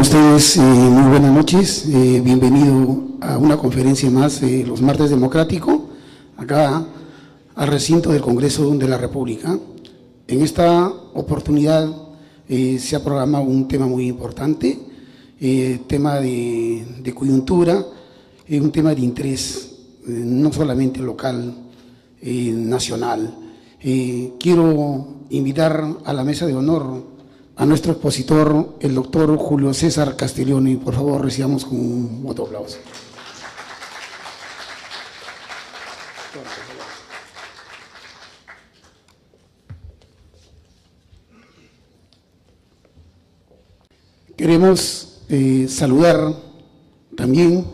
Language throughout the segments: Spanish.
ustedes? Muy buenas noches. Bienvenido a una conferencia más de los martes democráticos, acá al recinto del Congreso de la República. En esta oportunidad se ha programado un tema muy importante, tema de coyuntura, un tema de interés, no solamente local, nacional. Quiero invitar a la mesa de honor a nuestro expositor, el doctor Julio César Castiglioni. Por favor, recibamos con un voto de aplauso. Queremos saludar también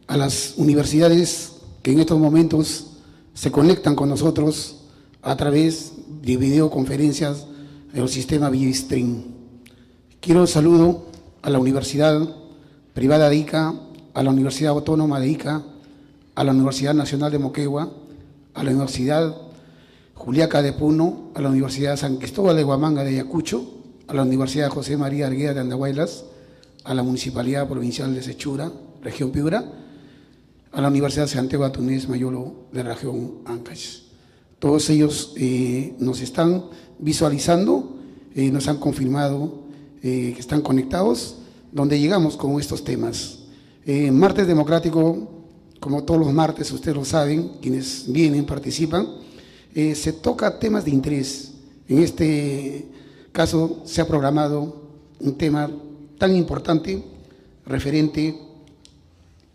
a las universidades que en estos momentos se conectan con nosotros a través de videoconferencias del sistema ViaStream. Quiero saludo a la Universidad Privada de Ica, a la Universidad Autónoma de Ica, a la Universidad Nacional de Moquegua, a la Universidad Juliaca de Puno, a la Universidad San Cristóbal de Huamanga de Ayacucho, a la Universidad José María Argueda de Andahuaylas, a la Municipalidad Provincial de Sechura, región Piura, a la Universidad Santiago Atunés Mayolo de la región Ancash. Todos ellos nos están visualizando, nos han confirmado que están conectados, donde llegamos con estos temas. Martes Democrático, como todos los martes, ustedes lo saben, quienes vienen, participan, se toca temas de interés. En este caso se ha programado un tema tan importante referente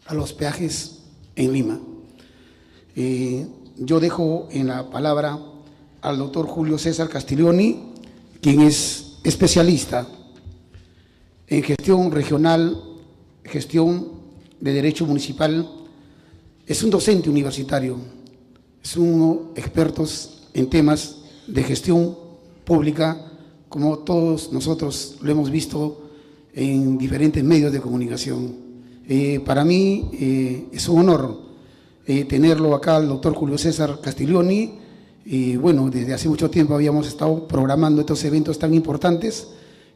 a los peajes en Lima. Yo dejo en la palabra al doctor Julio César Castiglioni, quien es especialista en gestión regional, gestión de derecho municipal, es un docente universitario, es uno expertos en temas de gestión pública, como todos nosotros lo hemos visto en diferentes medios de comunicación. Para mí es un honor tenerlo acá, el doctor Julio César Castiglioni. Y bueno, desde hace mucho tiempo habíamos estado programando estos eventos tan importantes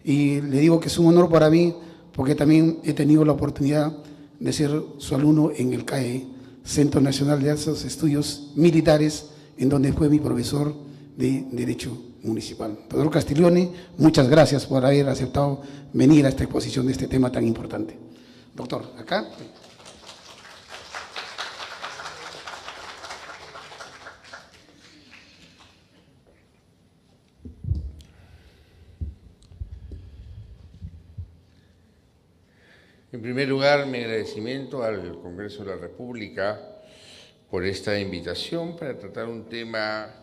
y le digo que es un honor para mí porque también he tenido la oportunidad de ser su alumno en el CAE, Centro Nacional de Altos Estudios Militares, en donde fue mi profesor de Derecho Municipal. Doctor Castiglioni, muchas gracias por haber aceptado venir a esta exposición de este tema tan importante. Doctor, acá. En primer lugar, mi agradecimiento al Congreso de la República por esta invitación para tratar un tema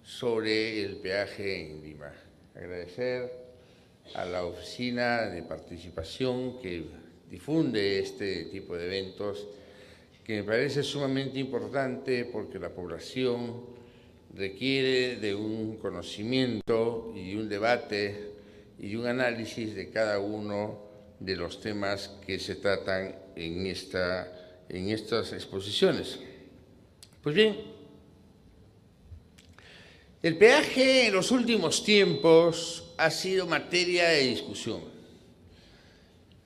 sobre el peaje en Lima. Agradecer a la Oficina de Participación que difunde este tipo de eventos, que me parece sumamente importante porque la población requiere de un conocimiento y un debate y un análisis de cada uno de los temas que se tratan en estas exposiciones. Pues bien, el peaje en los últimos tiempos ha sido materia de discusión.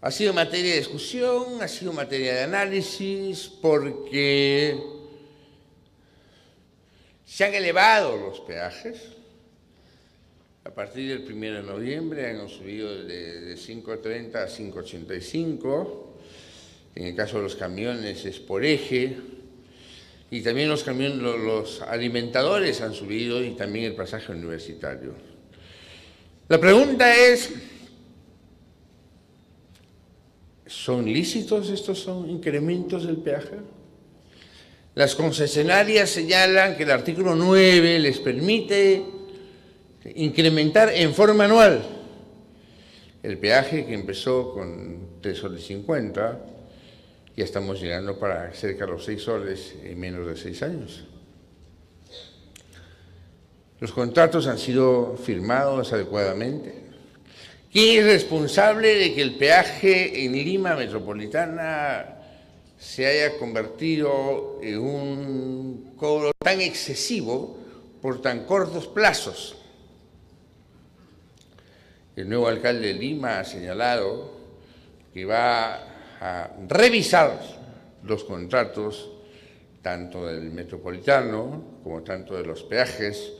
Ha sido materia de discusión, ha sido materia de análisis, porque se han elevado los peajes. A partir del 1 de noviembre han subido de 5.30 a 5.85. En el caso de los camiones es por eje. Y también los alimentadores han subido y también el pasaje universitario. La pregunta es, ¿son lícitos estos incrementos del peaje? Las concesionarias señalan que el artículo 9 les permite incrementar en forma anual el peaje que empezó con 3,50 soles, ya estamos llegando para cerca de los 6 soles en menos de 6 años. Los contratos han sido firmados adecuadamente. ¿Quién es responsable de que el peaje en Lima Metropolitana se haya convertido en un cobro tan excesivo por tan cortos plazos? El nuevo alcalde de Lima ha señalado que va a revisar los contratos tanto del metropolitano como tanto de los peajes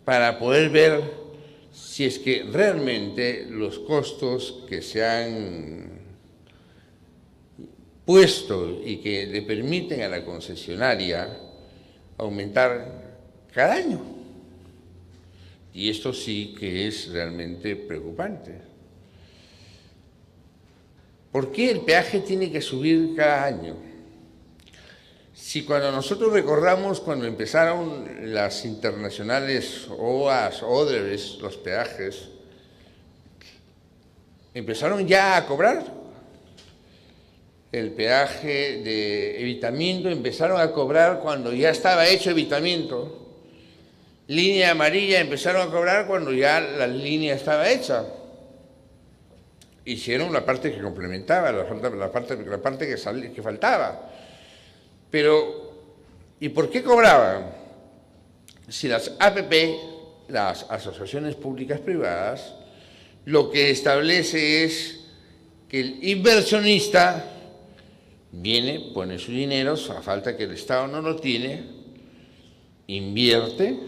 para poder ver si es que realmente los costos que se han puesto y que le permiten a la concesionaria aumentar cada año. Y esto sí que es realmente preocupante. ¿Por qué el peaje tiene que subir cada año? Si cuando nosotros recordamos, cuando empezaron las internacionales OAS, ODERES, los peajes, empezaron ya a cobrar. El peaje de evitamiento empezaron a cobrar cuando ya estaba hecho evitamiento. Línea amarilla empezaron a cobrar cuando ya la línea estaba hecha. Hicieron la parte que complementaba, la parte que faltaba. Pero, ¿y por qué cobraban? Si las APP, las asociaciones públicas privadas, lo que establece es que el inversionista viene, pone su dinero, a falta que el Estado no lo tiene, invierte,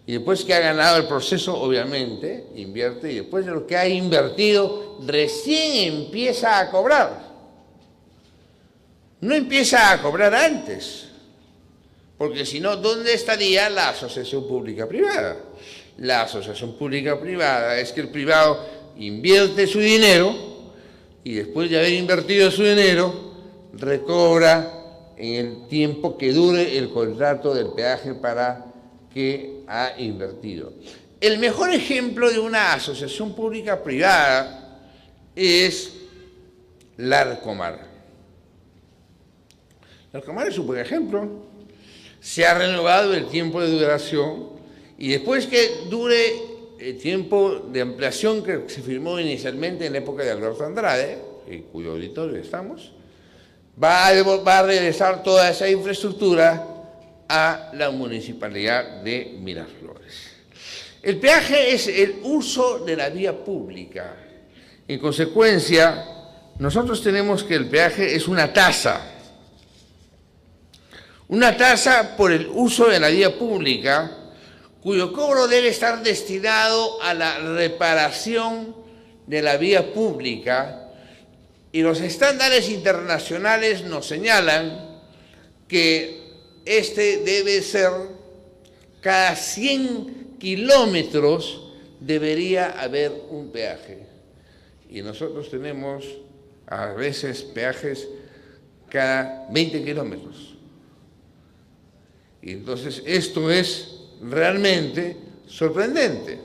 y después que ha ganado el proceso, obviamente, invierte, y después de lo que ha invertido, recién empieza a cobrar. No empieza a cobrar antes, porque si no, ¿dónde estaría la asociación pública-privada? La asociación pública-privada es que el privado invierte su dinero y después de haber invertido su dinero, recobra en el tiempo que dure el contrato del peaje para que ha invertido. El mejor ejemplo de una asociación pública-privada es Larcomar. Larcomar es un buen ejemplo. Se ha renovado el tiempo de duración y después que dure el tiempo de ampliación que se firmó inicialmente en la época de Alberto Andrade, en cuyo auditorio estamos, va a regresar toda esa infraestructura a la municipalidad de Miraflores. El peaje es el uso de la vía pública. En consecuencia, nosotros tenemos que el peaje es una tasa por el uso de la vía pública, cuyo cobro debe estar destinado a la reparación de la vía pública, y los estándares internacionales nos señalan que este debe ser cada 100 kilómetros debería haber un peaje. Y nosotros tenemos a veces peajes cada 20 kilómetros. Y entonces esto es realmente sorprendente.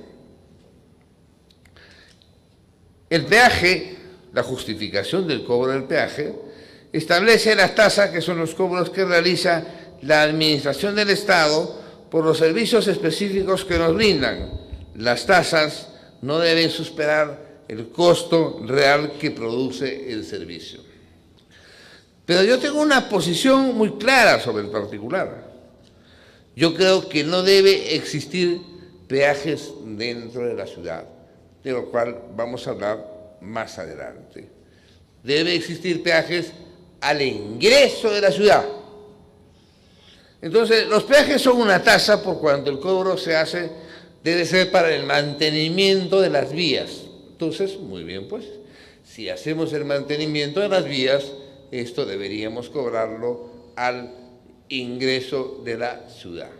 El peaje, la justificación del cobro del peaje, establece las tasas que son los cobros que realiza la Administración del Estado por los servicios específicos que nos brindan. Las tasas no deben superar el costo real que produce el servicio. Pero yo tengo una posición muy clara sobre el particular. Yo creo que no debe existir peajes dentro de la ciudad, de lo cual vamos a hablar más adelante. Debe existir peajes al ingreso de la ciudad. Entonces, los peajes son una tasa por cuanto el cobro se hace, debe ser para el mantenimiento de las vías. Entonces, muy bien, pues, si hacemos el mantenimiento de las vías, esto deberíamos cobrarlo al ingreso de la ciudad.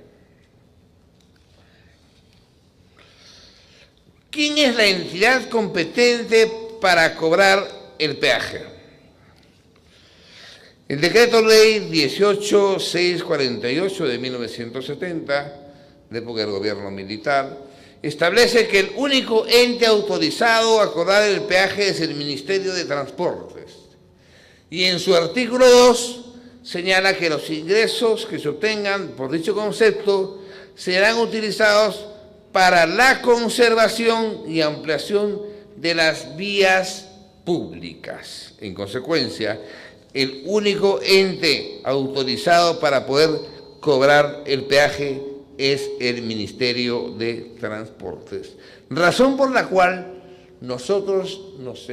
¿Quién es la entidad competente para cobrar el peaje? El decreto ley 18648 de 1970, de época del gobierno militar, establece que el único ente autorizado a cobrar el peaje es el Ministerio de Transportes. Y en su artículo 2 señala que los ingresos que se obtengan por dicho concepto serán utilizados para la conservación y ampliación de las vías públicas. En consecuencia, el único ente autorizado para poder cobrar el peaje es el Ministerio de Transportes. Razón por la cual nosotros nos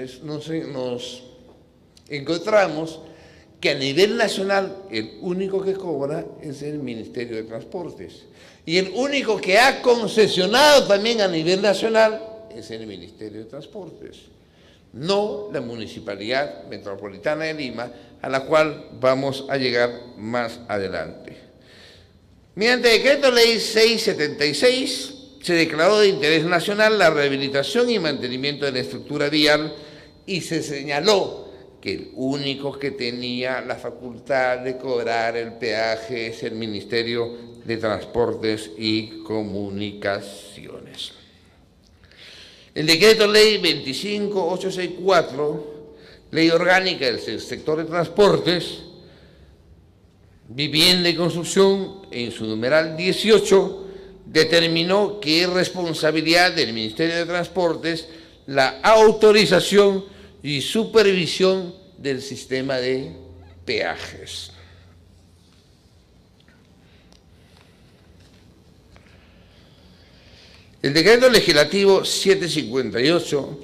encontramos que a nivel nacional el único que cobra es el Ministerio de Transportes. Y el único que ha concesionado también a nivel nacional es el Ministerio de Transportes, no la Municipalidad Metropolitana de Lima, a la cual vamos a llegar más adelante. Mediante Decreto Ley 676 se declaró de interés nacional la rehabilitación y mantenimiento de la estructura vial y se señaló que el único que tenía la facultad de cobrar el peaje es el Ministerio de Transportes y Comunicaciones. El Decreto Ley 25864, Ley Orgánica del Sector de Transportes, Vivienda y Construcción, en su numeral 18, determinó que es responsabilidad del Ministerio de Transportes la autorización y supervisión del sistema de peajes. El decreto legislativo 758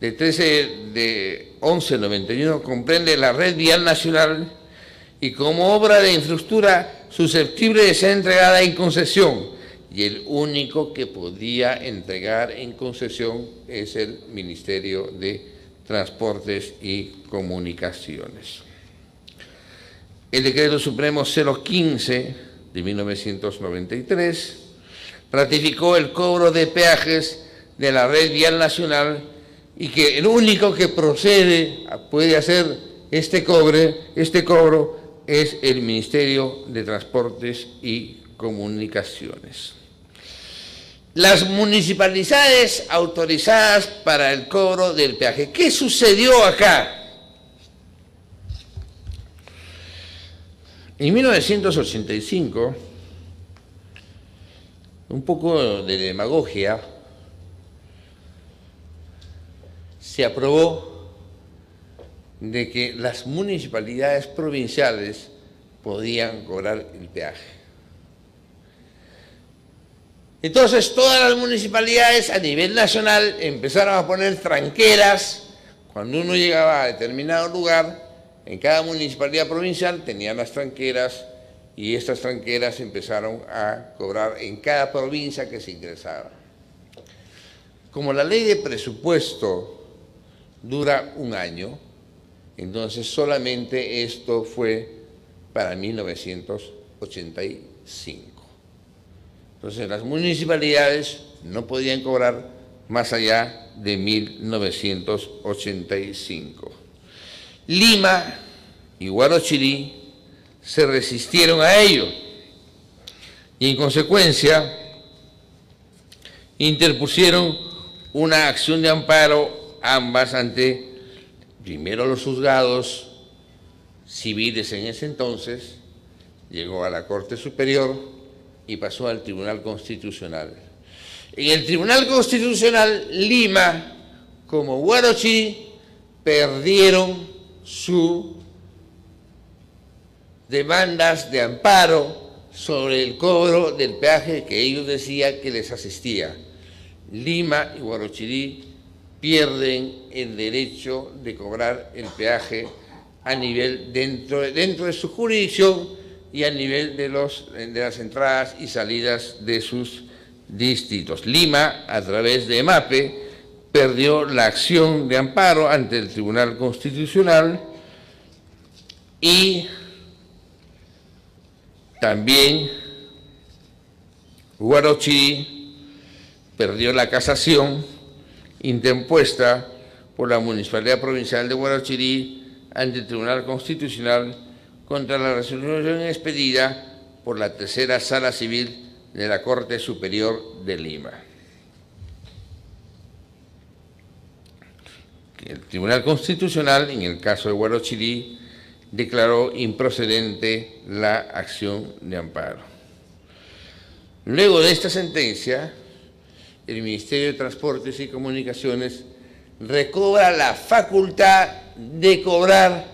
de 11/91 comprende la red vial nacional y como obra de infraestructura susceptible de ser entregada en concesión, y el único que podía entregar en concesión es el Ministerio de Transportes y Comunicaciones. El Decreto Supremo 015 de 1993 ratificó el cobro de peajes de la red vial nacional y que el único que puede hacer este cobro es el Ministerio de Transportes y Comunicaciones. Las municipalidades autorizadas para el cobro del peaje. ¿Qué sucedió acá? En 1985, un poco de demagogia, se aprobó de que las municipalidades provinciales podían cobrar el peaje. Entonces, todas las municipalidades a nivel nacional empezaron a poner tranqueras. Cuando uno llegaba a determinado lugar, en cada municipalidad provincial tenían las tranqueras y estas tranqueras empezaron a cobrar en cada provincia que se ingresaba. Como la ley de presupuesto dura un año, entonces solamente esto fue para 1985. Entonces las municipalidades no podían cobrar más allá de 1985. Lima y Huarochirí se resistieron a ello y en consecuencia interpusieron una acción de amparo ambas ante primero los juzgados civiles en ese entonces, llegó a la Corte Superior y pasó al Tribunal Constitucional. En el Tribunal Constitucional, Lima como Huarochirí perdieron sus demandas de amparo sobre el cobro del peaje que ellos decían que les asistía. Lima y Huarochirí pierden el derecho de cobrar el peaje a nivel dentro de su jurisdicción y a nivel de las entradas y salidas de sus distritos. Lima, a través de MAPE, perdió la acción de amparo ante el Tribunal Constitucional y también Huarochirí perdió la casación interpuesta por la Municipalidad Provincial de Huarochirí ante el Tribunal Constitucional contra la resolución expedida por la Tercera Sala Civil de la Corte Superior de Lima. El Tribunal Constitucional, en el caso de Huarochirí, declaró improcedente la acción de amparo. Luego de esta sentencia, el Ministerio de Transportes y Comunicaciones recobra la facultad de cobrar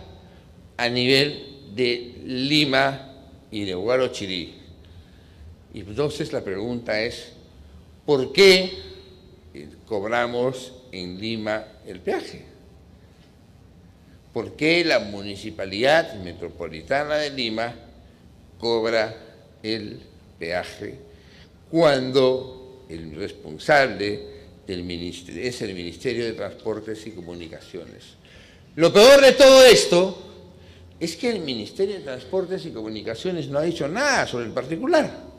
a nivel de Lima y de Huarochirí. Y entonces la pregunta es, ¿por qué cobramos en Lima el peaje? por qué la Municipalidad Metropolitana de Lima cobra el peaje cuando el responsable es el Ministerio de Transportes y Comunicaciones. Lo peor de todo esto es que el Ministerio de Transportes y Comunicaciones no ha dicho nada sobre el particular.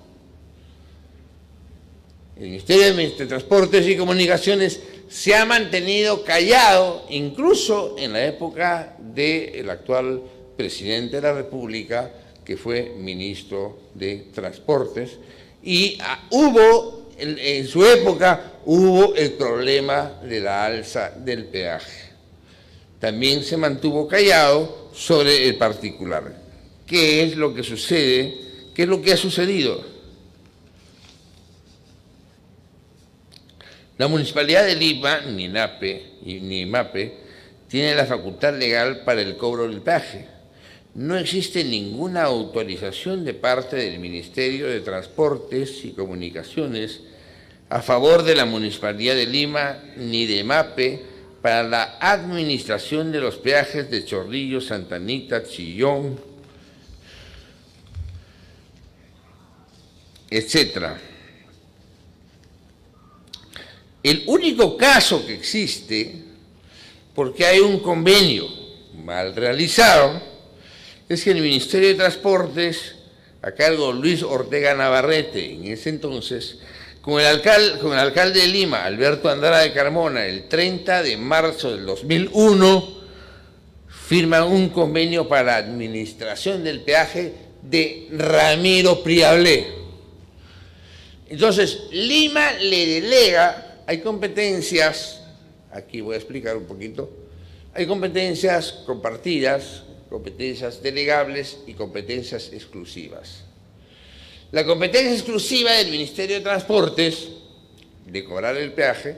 El Ministerio de Transportes y Comunicaciones se ha mantenido callado, incluso en la época del actual presidente de la República, que fue ministro de Transportes, y en su época hubo el problema de la alza del peaje. También se mantuvo callado sobre el particular. ¿Qué es lo que sucede? ¿Qué es lo que ha sucedido? La Municipalidad de Lima, ni MAPE, tiene la facultad legal para el cobro del peaje. No existe ninguna autorización de parte del Ministerio de Transportes y Comunicaciones a favor de la Municipalidad de Lima ni de MAPE para la administración de los peajes de Chorrillos, Santa Anita, Chillón, etc. El único caso que existe, porque hay un convenio mal realizado, es que el Ministerio de Transportes, a cargo de Luis Ortega Navarrete, en ese entonces, con el alcalde de Lima, Alberto Andrade de Carmona, el 30 de marzo del 2001, firma un convenio para la administración del peaje de Ramiro Priablé. Entonces, Lima le delega. Hay competencias, aquí voy a explicar un poquito, hay competencias compartidas, competencias delegables y competencias exclusivas. La competencia exclusiva del Ministerio de Transportes, de cobrar el peaje,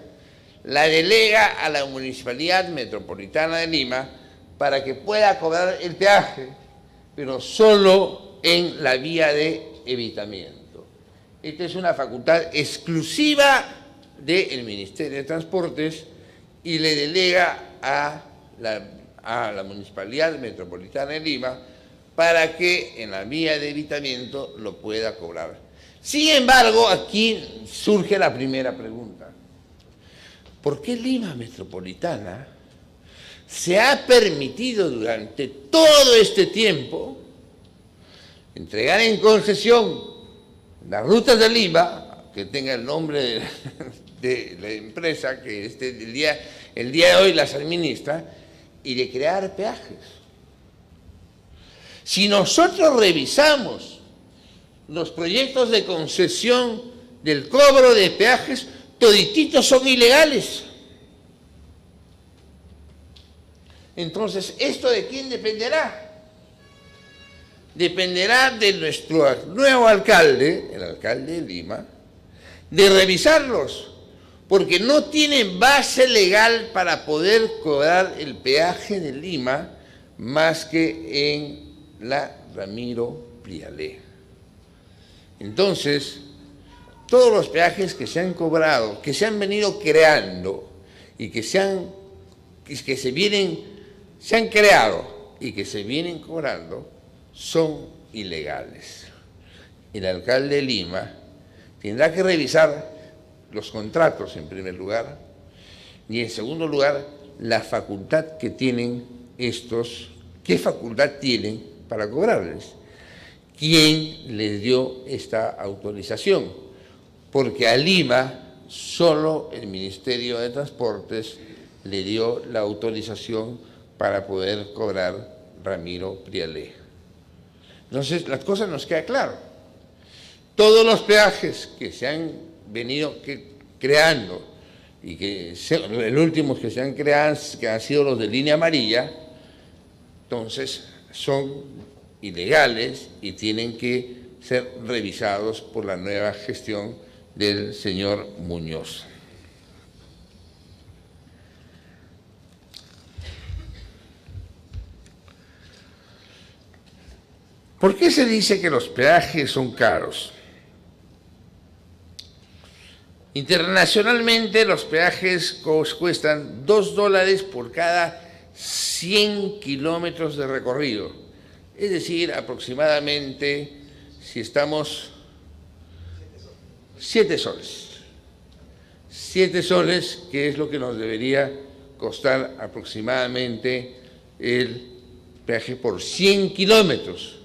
la delega a la Municipalidad Metropolitana de Lima para que pueda cobrar el peaje, pero solo en la vía de evitamiento. Esta es una facultad exclusiva del Ministerio de Transportes y le delega a la Municipalidad Metropolitana de Lima para que en la vía de evitamiento lo pueda cobrar. Sin embargo, aquí surge la primera pregunta. ¿Por qué Lima Metropolitana se ha permitido durante todo este tiempo entregar en concesión las rutas de Lima, que tenga el nombre de la empresa que el día de hoy las administra, y de crear peajes? Si nosotros revisamos los proyectos de concesión del cobro de peajes, todititos son ilegales. Entonces, ¿esto de quién dependerá? Dependerá de nuestro nuevo alcalde, el alcalde de Lima, de revisarlos, porque no tienen base legal para poder cobrar el peaje de Lima más que en la Ramiro Priablé. Entonces, todos los peajes que se han cobrado, que se han venido creando y que se han creado y que se vienen cobrando, son ilegales. El alcalde de Lima tendrá que revisar los contratos en primer lugar y en segundo lugar la facultad que tienen estos, qué facultad tienen para cobrarles, quién les dio esta autorización, porque a Lima solo el Ministerio de Transportes le dio la autorización para poder cobrar Ramiro Priablé. Entonces, las cosas nos queda claro. Todos los peajes que se han venido creando y que el último que se han creado, que han sido los de línea amarilla, entonces son ilegales y tienen que ser revisados por la nueva gestión del señor Muñoz. ¿Por qué se dice que los peajes son caros? Internacionalmente los peajes cuestan $2 por cada 100 kilómetros de recorrido. Es decir, aproximadamente, si estamos 7 soles. 7 soles, que es lo que nos debería costar aproximadamente el peaje por 100 kilómetros.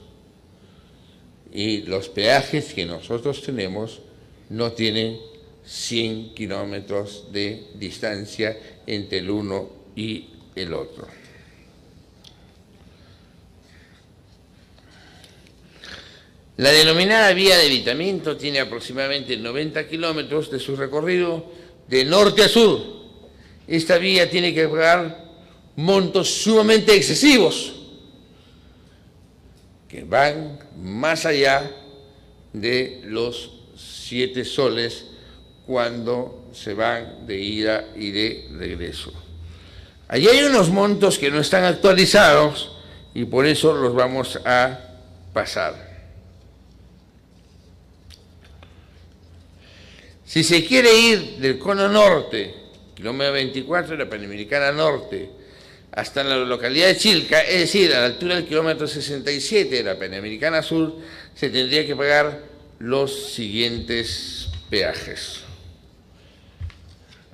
Y los peajes que nosotros tenemos no tienen 100 kilómetros de distancia entre el uno y el otro. La denominada vía de evitamiento tiene aproximadamente 90 kilómetros de su recorrido de norte a sur. Esta vía tiene que pagar montos sumamente excesivos que van más allá de los 7 soles cuando se van de ida y de regreso. Allí hay unos montos que no están actualizados y por eso los vamos a pasar. Si se quiere ir del cono norte, kilómetro 24 de la Panamericana Norte, hasta la localidad de Chilca, es decir, a la altura del kilómetro 67 de la Panamericana Sur, se tendría que pagar los siguientes peajes.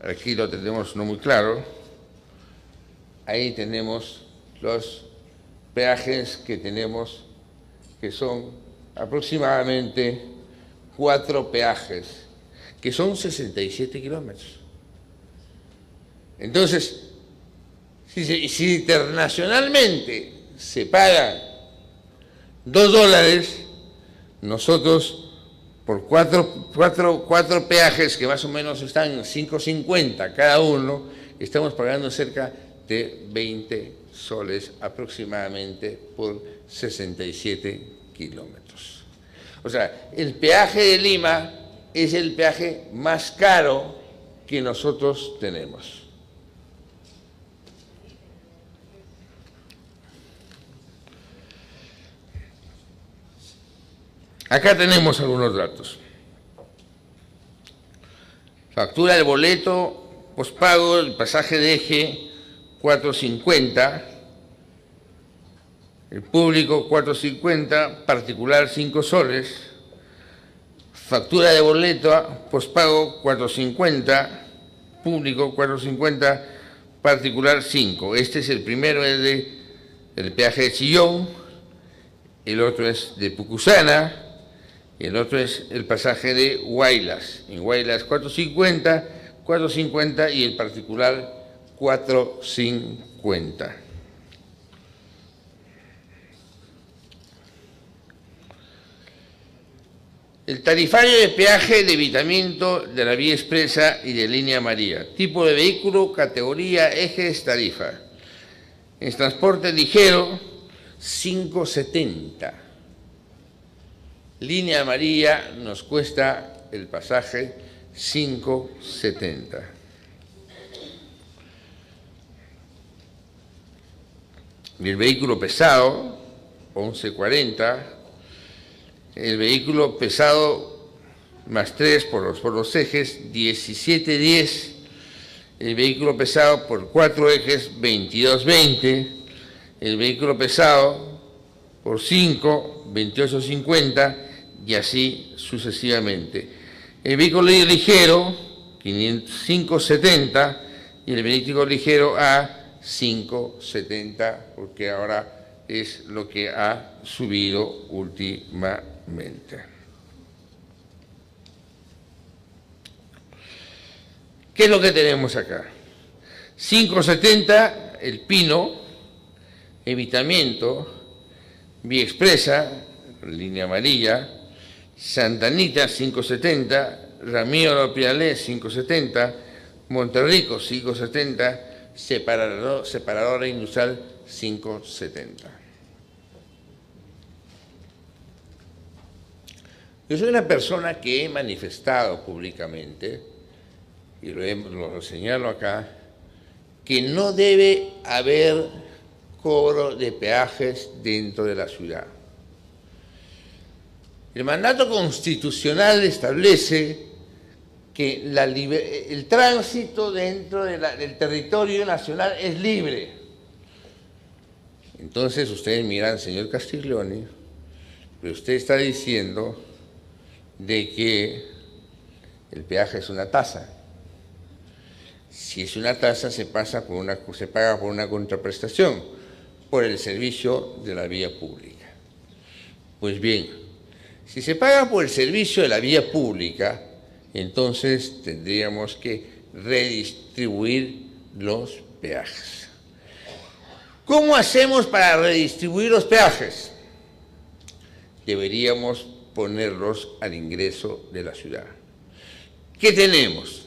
Aquí lo tenemos no muy claro. Ahí tenemos los peajes que tenemos, que son aproximadamente 4 peajes, que son 67 kilómetros. Entonces, si internacionalmente se pagan $2, nosotros por cuatro peajes que más o menos están en 5.50 cada uno, estamos pagando cerca de 20 soles aproximadamente por 67 kilómetros. O sea, el peaje de Lima es el peaje más caro que nosotros tenemos. Acá tenemos algunos datos. Factura del boleto, pospago, el pasaje de eje, 4.50, el público 4.50, particular 5 soles, factura de boleto, pospago 4.50, público 4.50, particular 5. Este es el primero, es el peaje de Chillón, el otro es de Pucusana, y el otro es el pasaje de Huaylas. En Huaylas 4.50 y el particular 4.50. El tarifario de peaje de evitamiento de la vía expresa y de línea amarilla. Tipo de vehículo, categoría, ejes, tarifa. En transporte ligero, 5.70. Línea amarilla nos cuesta el pasaje 5.70. El vehículo pesado, 11.40. El vehículo pesado más 3 por los ejes, 17.10. El vehículo pesado por 4 ejes, 22.20. El vehículo pesado por 5, 28.50. Y así sucesivamente. El vehículo ligero, 5.70, y el vehículo ligero A, 5.70, porque ahora es lo que ha subido últimamente. ¿Qué es lo que tenemos acá? 5.70, el Pino, evitamiento, vía expresa, línea amarilla, Santa Anita 5.70, Ramiro de Pialé 5.70, Monterrico 5.70, separadora industrial 5.70. Yo soy una persona que he manifestado públicamente, y lo señalo acá, que no debe haber cobro de peajes dentro de la ciudad. El mandato constitucional establece que el tránsito dentro del territorio nacional es libre. Entonces ustedes miran, señor Castiglioni, pero usted está diciendo de que el peaje es una tasa. Si es una tasa, se paga por una contraprestación, por el servicio de la vía pública. Pues bien, si se paga por el servicio de la vía pública, entonces tendríamos que redistribuir los peajes. ¿Cómo hacemos para redistribuir los peajes? Deberíamos ponerlos al ingreso de la ciudad. ¿Qué tenemos?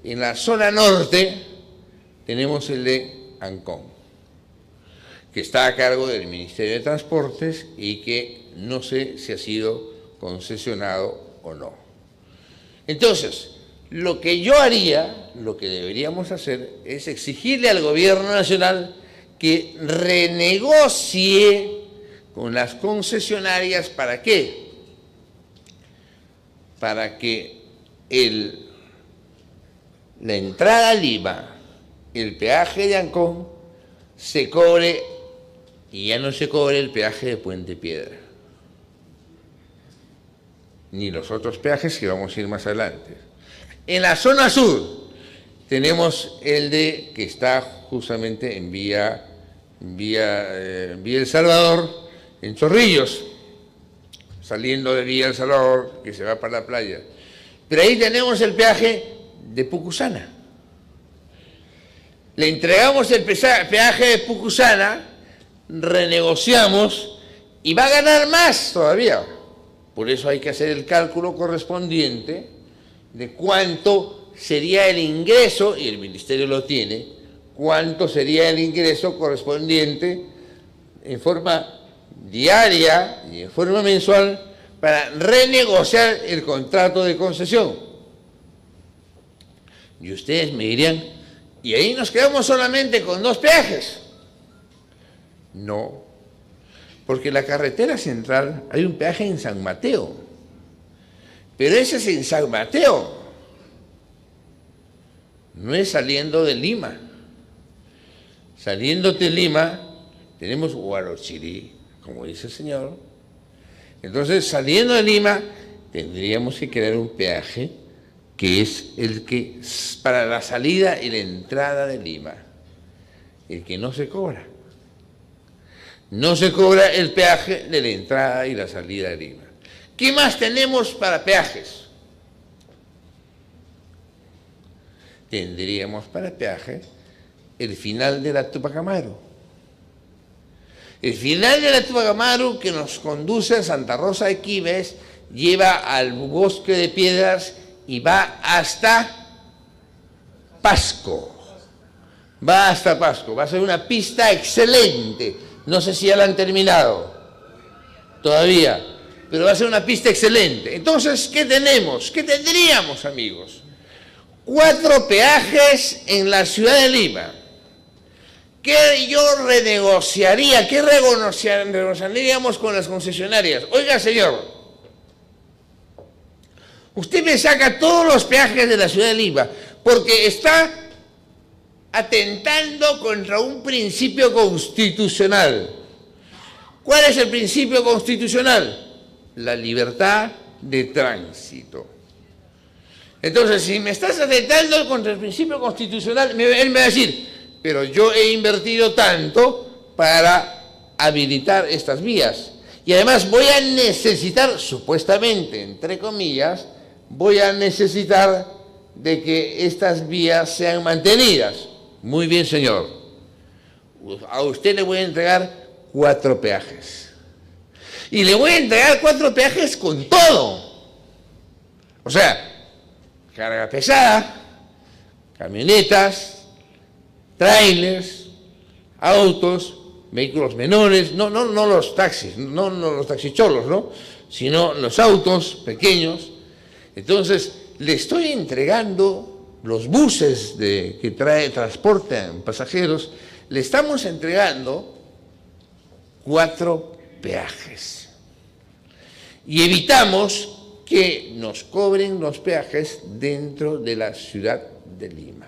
En la zona norte tenemos el de Ancón, que está a cargo del Ministerio de Transportes y que no sé si ha sido concesionado o no. Entonces, lo que yo haría, lo que deberíamos hacer, es exigirle al gobierno nacional que renegocie con las concesionarias. ¿Para qué? Para que la entrada a Lima, el peaje de Ancón, se cobre y ya no se cobre el peaje de Puente Piedra, ni los otros peajes que vamos a ir más adelante. En la zona sur tenemos el que está justamente en vía El Salvador, en Chorrillos, saliendo de Vía El Salvador, que se va para la playa. Pero ahí tenemos el peaje de Pucusana. Le entregamos el peaje de Pucusana, renegociamos y va a ganar más todavía. Por eso hay que hacer el cálculo correspondiente de cuánto sería el ingreso, y el Ministerio lo tiene, cuánto sería el ingreso correspondiente en forma diaria y en forma mensual para renegociar el contrato de concesión. Y ustedes me dirían, ¿y ahí nos quedamos solamente con 2 peajes? No, porque la carretera central hay un peaje en San Mateo, pero ese es en San Mateo, no es saliendo de Lima. Saliendo de Lima tenemos Huarochirí, como dice el señor. Entonces, saliendo de Lima, tendríamos que crear un peaje que es el que para la salida y la entrada de Lima, el que no se cobra. No se cobra el peaje de la entrada y la salida de Lima. ¿Qué más tenemos para peajes? Tendríamos para peaje el final de la Tupac Amaru. El final de la Tupac Amaru, que nos conduce a Santa Rosa de Quibes, lleva al Bosque de Piedras y va hasta Pasco. Va hasta Pasco. Va a ser una pista excelente. No sé si ya la han terminado todavía, pero va a ser una pista excelente. Entonces, ¿qué tenemos? ¿Qué tendríamos, amigos? 4 peajes en la ciudad de Lima. ¿Qué yo renegociaría? ¿Qué renegociaríamos con las concesionarias? Oiga, señor, usted me saca todos los peajes de la ciudad de Lima porque está atentando contra un principio constitucional. ¿Cuál es el principio constitucional? La libertad de tránsito. Entonces, si me estás atentando contra el principio constitucional, él me va a decir, pero yo he invertido tanto para habilitar estas vías. Y además voy a necesitar, supuestamente, entre comillas, voy a necesitar de que estas vías sean mantenidas. Muy bien, señor. A usted le voy a entregar 4 peajes. Y le voy a entregar 4 peajes con todo. O sea, carga pesada, camionetas, trailers, autos, vehículos menores, no los taxis, no los taxicholos, ¿no? Sino los autos pequeños. Entonces, le estoy entregando los buses que transportan pasajeros, le estamos entregando 4 peajes. Y evitamos que nos cobren los peajes dentro de la ciudad de Lima.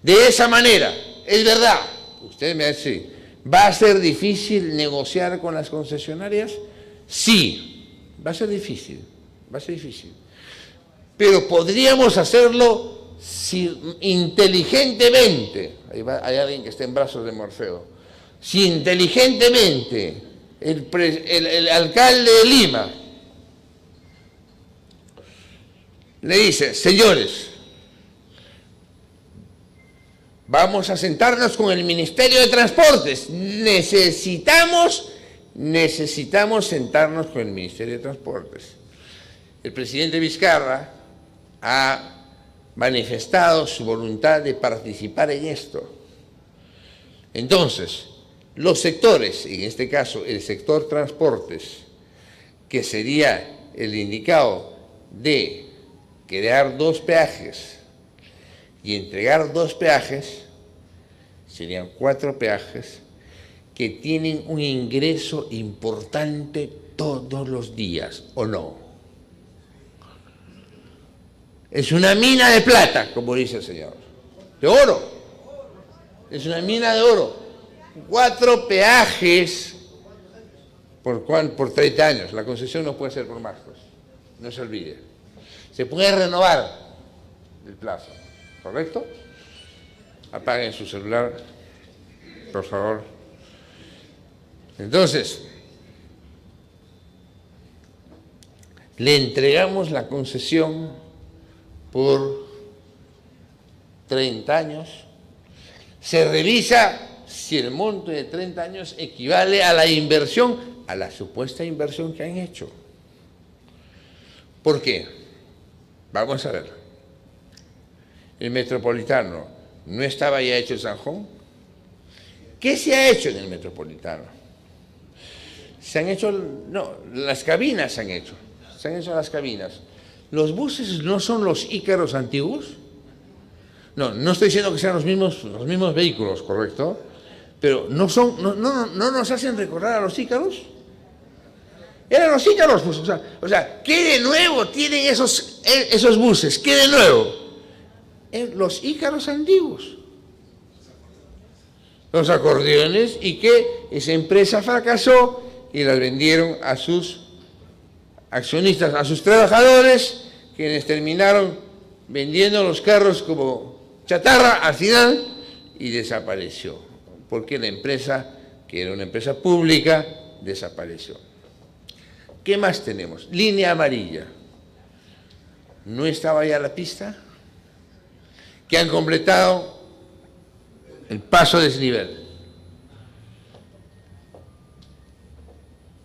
De esa manera, es verdad, usted me va a decir, ¿Va a ser difícil negociar con las concesionarias? Sí, va a ser difícil, Pero podríamos hacerlo inteligentemente. Hay alguien que está en brazos de Morfeo. Si inteligentemente el alcalde de Lima le dice, señores, vamos a sentarnos con el Ministerio de Transportes. Necesitamos sentarnos con el Ministerio de Transportes. El presidente Vizcarra ha manifestado su voluntad de participar en esto. Entonces, los sectores, en este caso el sector transportes, que sería el indicado de crear 2 peajes y entregar 2 peajes, serían 4 peajes que tienen un ingreso importante todos los días, ¿o no? Es una mina de plata, como dice el señor, de oro, es una mina de oro. 4 peajes por 30 años, la concesión no puede ser por más, pues, no se olvide. Se puede renovar el plazo, ¿correcto? Apaguen su celular, por favor. Entonces, le entregamos la concesión por 30 años. Se revisa si el monto de 30 años equivale a la inversión, a la supuesta inversión que han hecho. ¿Por qué? Vamos a ver. El Metropolitano no estaba ya hecho en San Juan. ¿Qué se ha hecho en el Metropolitano? Se han hecho, no, las cabinas se han hecho las cabinas. ¿Los buses no son los Ícaros antiguos? No estoy diciendo que sean los mismos vehículos, ¿correcto? Pero no nos hacen recordar a los Ícaros. Eran los Ícaros, pues, o sea, ¿qué de nuevo tienen esos buses? ¿Qué de nuevo? Los Ícaros antiguos. Los acordeones, y que esa empresa fracasó y las vendieron a sus accionistas, a sus trabajadores, quienes terminaron vendiendo los carros como chatarra al final y desapareció, porque la empresa, que era una empresa pública, desapareció. ¿Qué más tenemos? Línea amarilla. ¿No estaba ya la pista? Que han completado el paso a desnivel.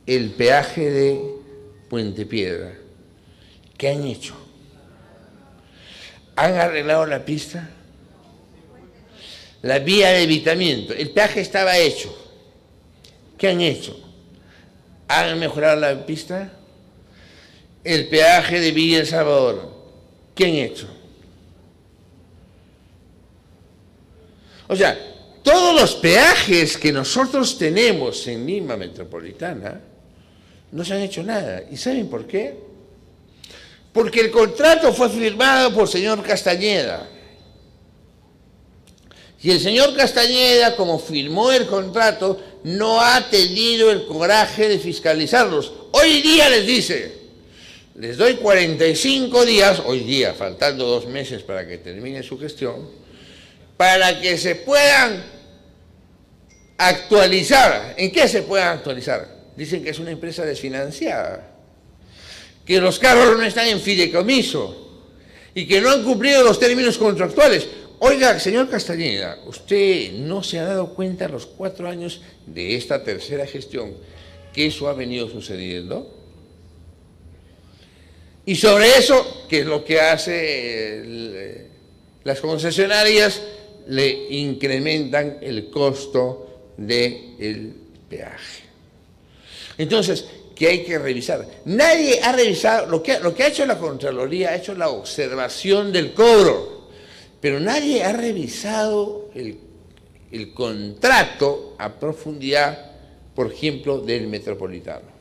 El peaje de Puente Piedra. ¿Qué han hecho? ¿Han arreglado la pista? La vía de evitamiento. El peaje estaba hecho. ¿Qué han hecho? ¿Han mejorado la pista? El peaje de Villa El Salvador. ¿Qué han hecho? O sea, todos los peajes que nosotros tenemos en Lima Metropolitana no se han hecho nada. ¿Y saben por qué? Porque el contrato fue firmado por el señor Castañeda. Y el señor Castañeda, como firmó el contrato, no ha tenido el coraje de fiscalizarlos. Hoy día les dice, les doy 45 días, hoy día, faltando 2 meses para que termine su gestión, para que se puedan actualizar. ¿En qué se pueden actualizar? Dicen que es una empresa desfinanciada, que los carros no están en fideicomiso y que no han cumplido los términos contractuales. Oiga, señor Castañeda, ¿usted no se ha dado cuenta en los 4 años de esta tercera gestión que eso ha venido sucediendo? Y sobre eso, ¿qué es lo que hace las concesionarias? Le incrementan el costo del peaje. Entonces, ¿qué hay que revisar? Nadie ha revisado, lo que ha hecho la Contraloría, ha hecho la observación del cobro, pero nadie ha revisado el contrato a profundidad, por ejemplo, del Metropolitano.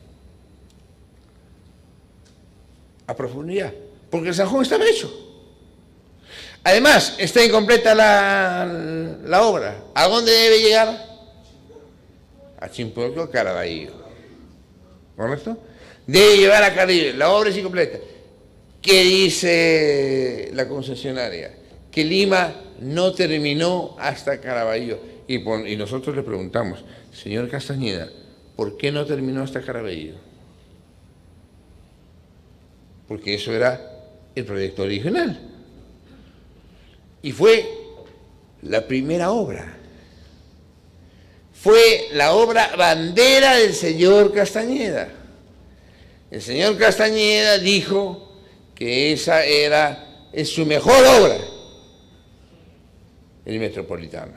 A profundidad, porque el San Juan estaba hecho. Además, está incompleta la obra. ¿A dónde debe llegar? a Chimborazo, Caraballo. ¿Correcto? Debe llevar a Caraballo, la obra es incompleta. ¿Qué dice la concesionaria? Que Lima no terminó hasta Caraballo. Y nosotros le preguntamos, señor Castañeda, ¿por qué no terminó hasta Caraballo? Porque eso era el proyecto original. Y fue la primera obra. Fue la obra bandera del señor Castañeda. El señor Castañeda dijo que esa es su mejor obra, el Metropolitano.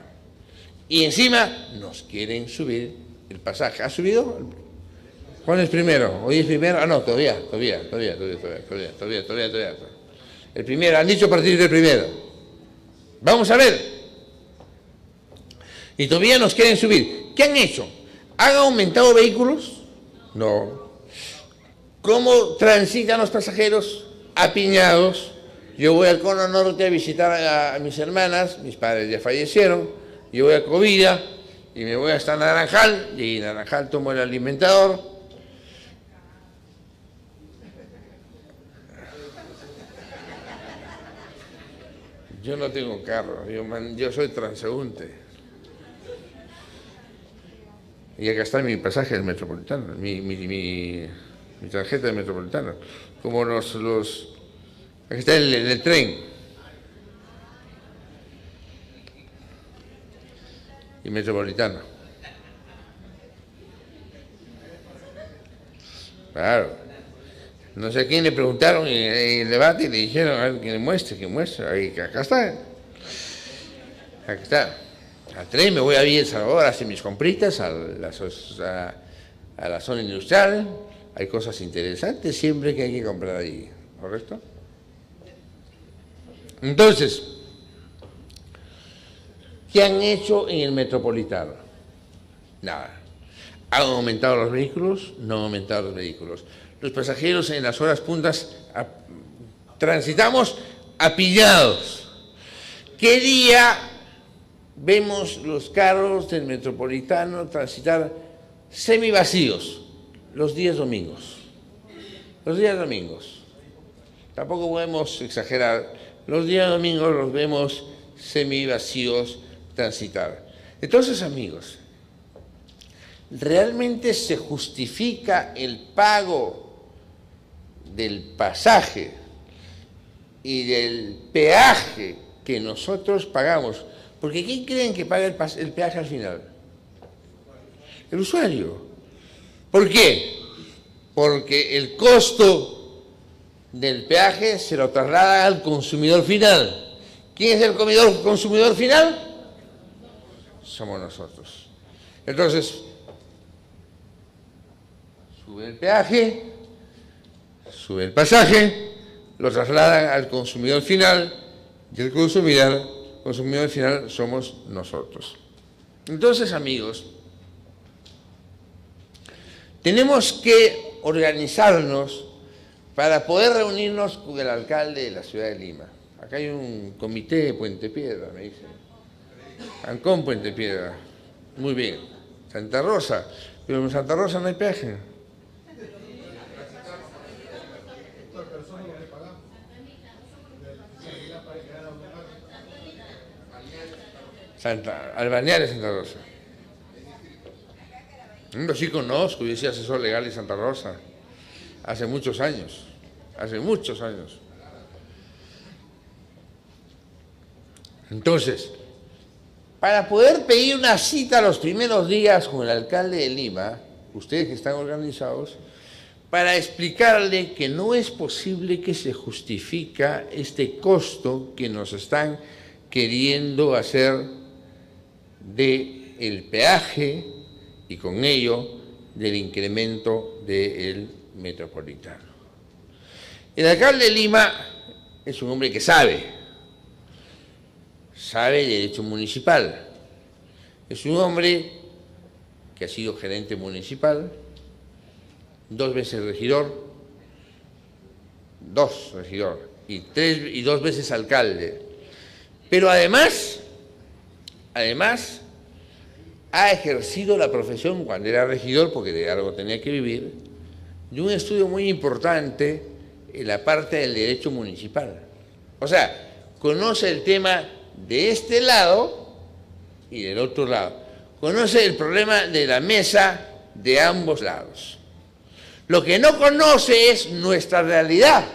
Y encima nos quieren subir el pasaje. ¿Ha subido? ¿Cuál es primero? ¿Hoy es primero? Ah, no, todavía. El primero, han dicho a partir del primero. Vamos a ver. Y todavía nos quieren subir. ¿Qué han hecho? ¿Han aumentado vehículos? No. ¿Cómo transitan los pasajeros? Apiñados. Yo voy al Cono Norte a visitar a mis hermanas, mis padres ya fallecieron, yo voy a Covida y me voy hasta Naranjal, y en Naranjal tomo el alimentador. Yo no tengo carro, yo soy transeúnte. Y acá está mi pasaje del Metropolitano, mi tarjeta del Metropolitano. Como aquí está el tren. Y Metropolitano. Claro. No sé a quién le preguntaron en el debate y le dijeron, a ver, que muestre. Ahí, acá está. Acá está. Al tren me voy a Villa El Salvador a hacer mis compritas a la zona industrial. Hay cosas interesantes siempre que hay que comprar ahí, ¿correcto? Entonces, ¿qué han hecho en el Metropolitano? Nada. ¿Han aumentado los vehículos? No han aumentado los vehículos. Los pasajeros en las horas puntas transitamos apillados. ¿Qué día vemos los carros del Metropolitano transitar semivacíos? Los días domingos. Los días domingos. Tampoco podemos exagerar. Los días domingos los vemos semivacíos transitar. Entonces, amigos, ¿realmente se justifica el pago del pasaje y del peaje que nosotros pagamos? Porque ¿quién creen que paga el peaje al final? El usuario. ¿Por qué? Porque el costo del peaje se lo traslada al consumidor final. ¿Quién es el consumidor final? Somos nosotros. Entonces, sube el peaje, sube el pasaje, lo trasladan al consumidor final y el consumidor final somos nosotros. Entonces, amigos, tenemos que organizarnos para poder reunirnos con el alcalde de la ciudad de Lima. Acá hay un comité de Puente Piedra, me dicen. Ancón, Puente Piedra. Muy bien. Santa Rosa. Pero en Santa Rosa no hay peaje. Al balneario de Santa Rosa. Yo sí conozco, yo soy asesor legal de Santa Rosa. Hace muchos años. Entonces, para poder pedir una cita los primeros días con el alcalde de Lima, ustedes que están organizados, para explicarle que no es posible que se justifica este costo que nos están queriendo hacer del peaje y con ello del incremento del Metropolitano. El alcalde de Lima es un hombre que sabe derecho municipal. Es un hombre que ha sido gerente municipal, 2 veces regidor, y 2 veces alcalde. Pero además ha ejercido la profesión cuando era regidor, porque de algo tenía que vivir, de un estudio muy importante en la parte del derecho municipal. O sea, conoce el tema de este lado y del otro lado. Conoce el problema de la mesa de ambos lados. Lo que no conoce es nuestra realidad.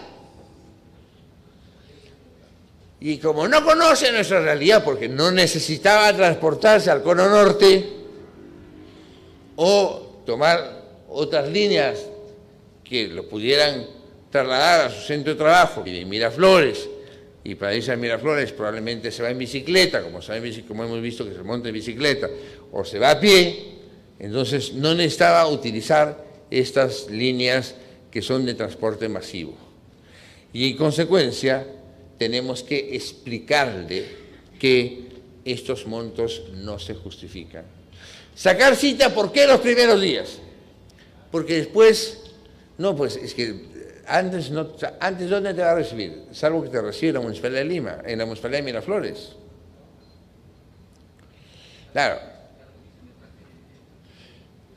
Y como no conoce nuestra realidad, porque no necesitaba transportarse al Cono Norte o tomar otras líneas que lo pudieran trasladar a su centro de trabajo, y de Miraflores, y para irse a Miraflores probablemente se va en bicicleta, como hemos visto que se monta en bicicleta, o se va a pie, entonces no necesitaba utilizar estas líneas que son de transporte masivo. Y en consecuencia tenemos que explicarle que estos montos no se justifican. Sacar cita, ¿por qué los primeros días? Porque después, no, pues es que antes ¿dónde te va a recibir? Salvo que te reciba en la Municipalidad de Lima, en la Municipalidad de Miraflores. Claro.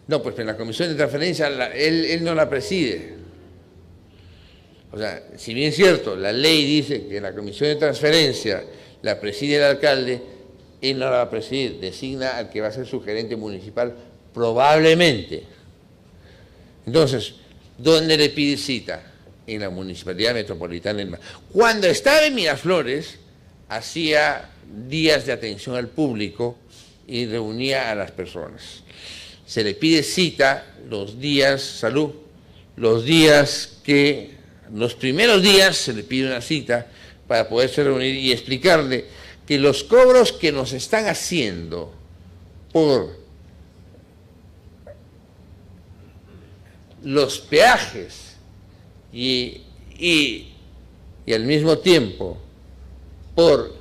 No, pues en la comisión de transferencia él no la preside. O sea, si bien es cierto, la ley dice que la comisión de transferencia la preside el alcalde, él no la va a presidir, designa al que va a ser su gerente municipal probablemente. Entonces, ¿dónde le pide cita? En la Municipalidad Metropolitana de Lima. Cuando estaba en Miraflores, hacía días de atención al público y reunía a las personas. Se le pide cita los días, los primeros días se le pide una cita para poderse reunir y explicarle que los cobros que nos están haciendo por los peajes y al mismo tiempo por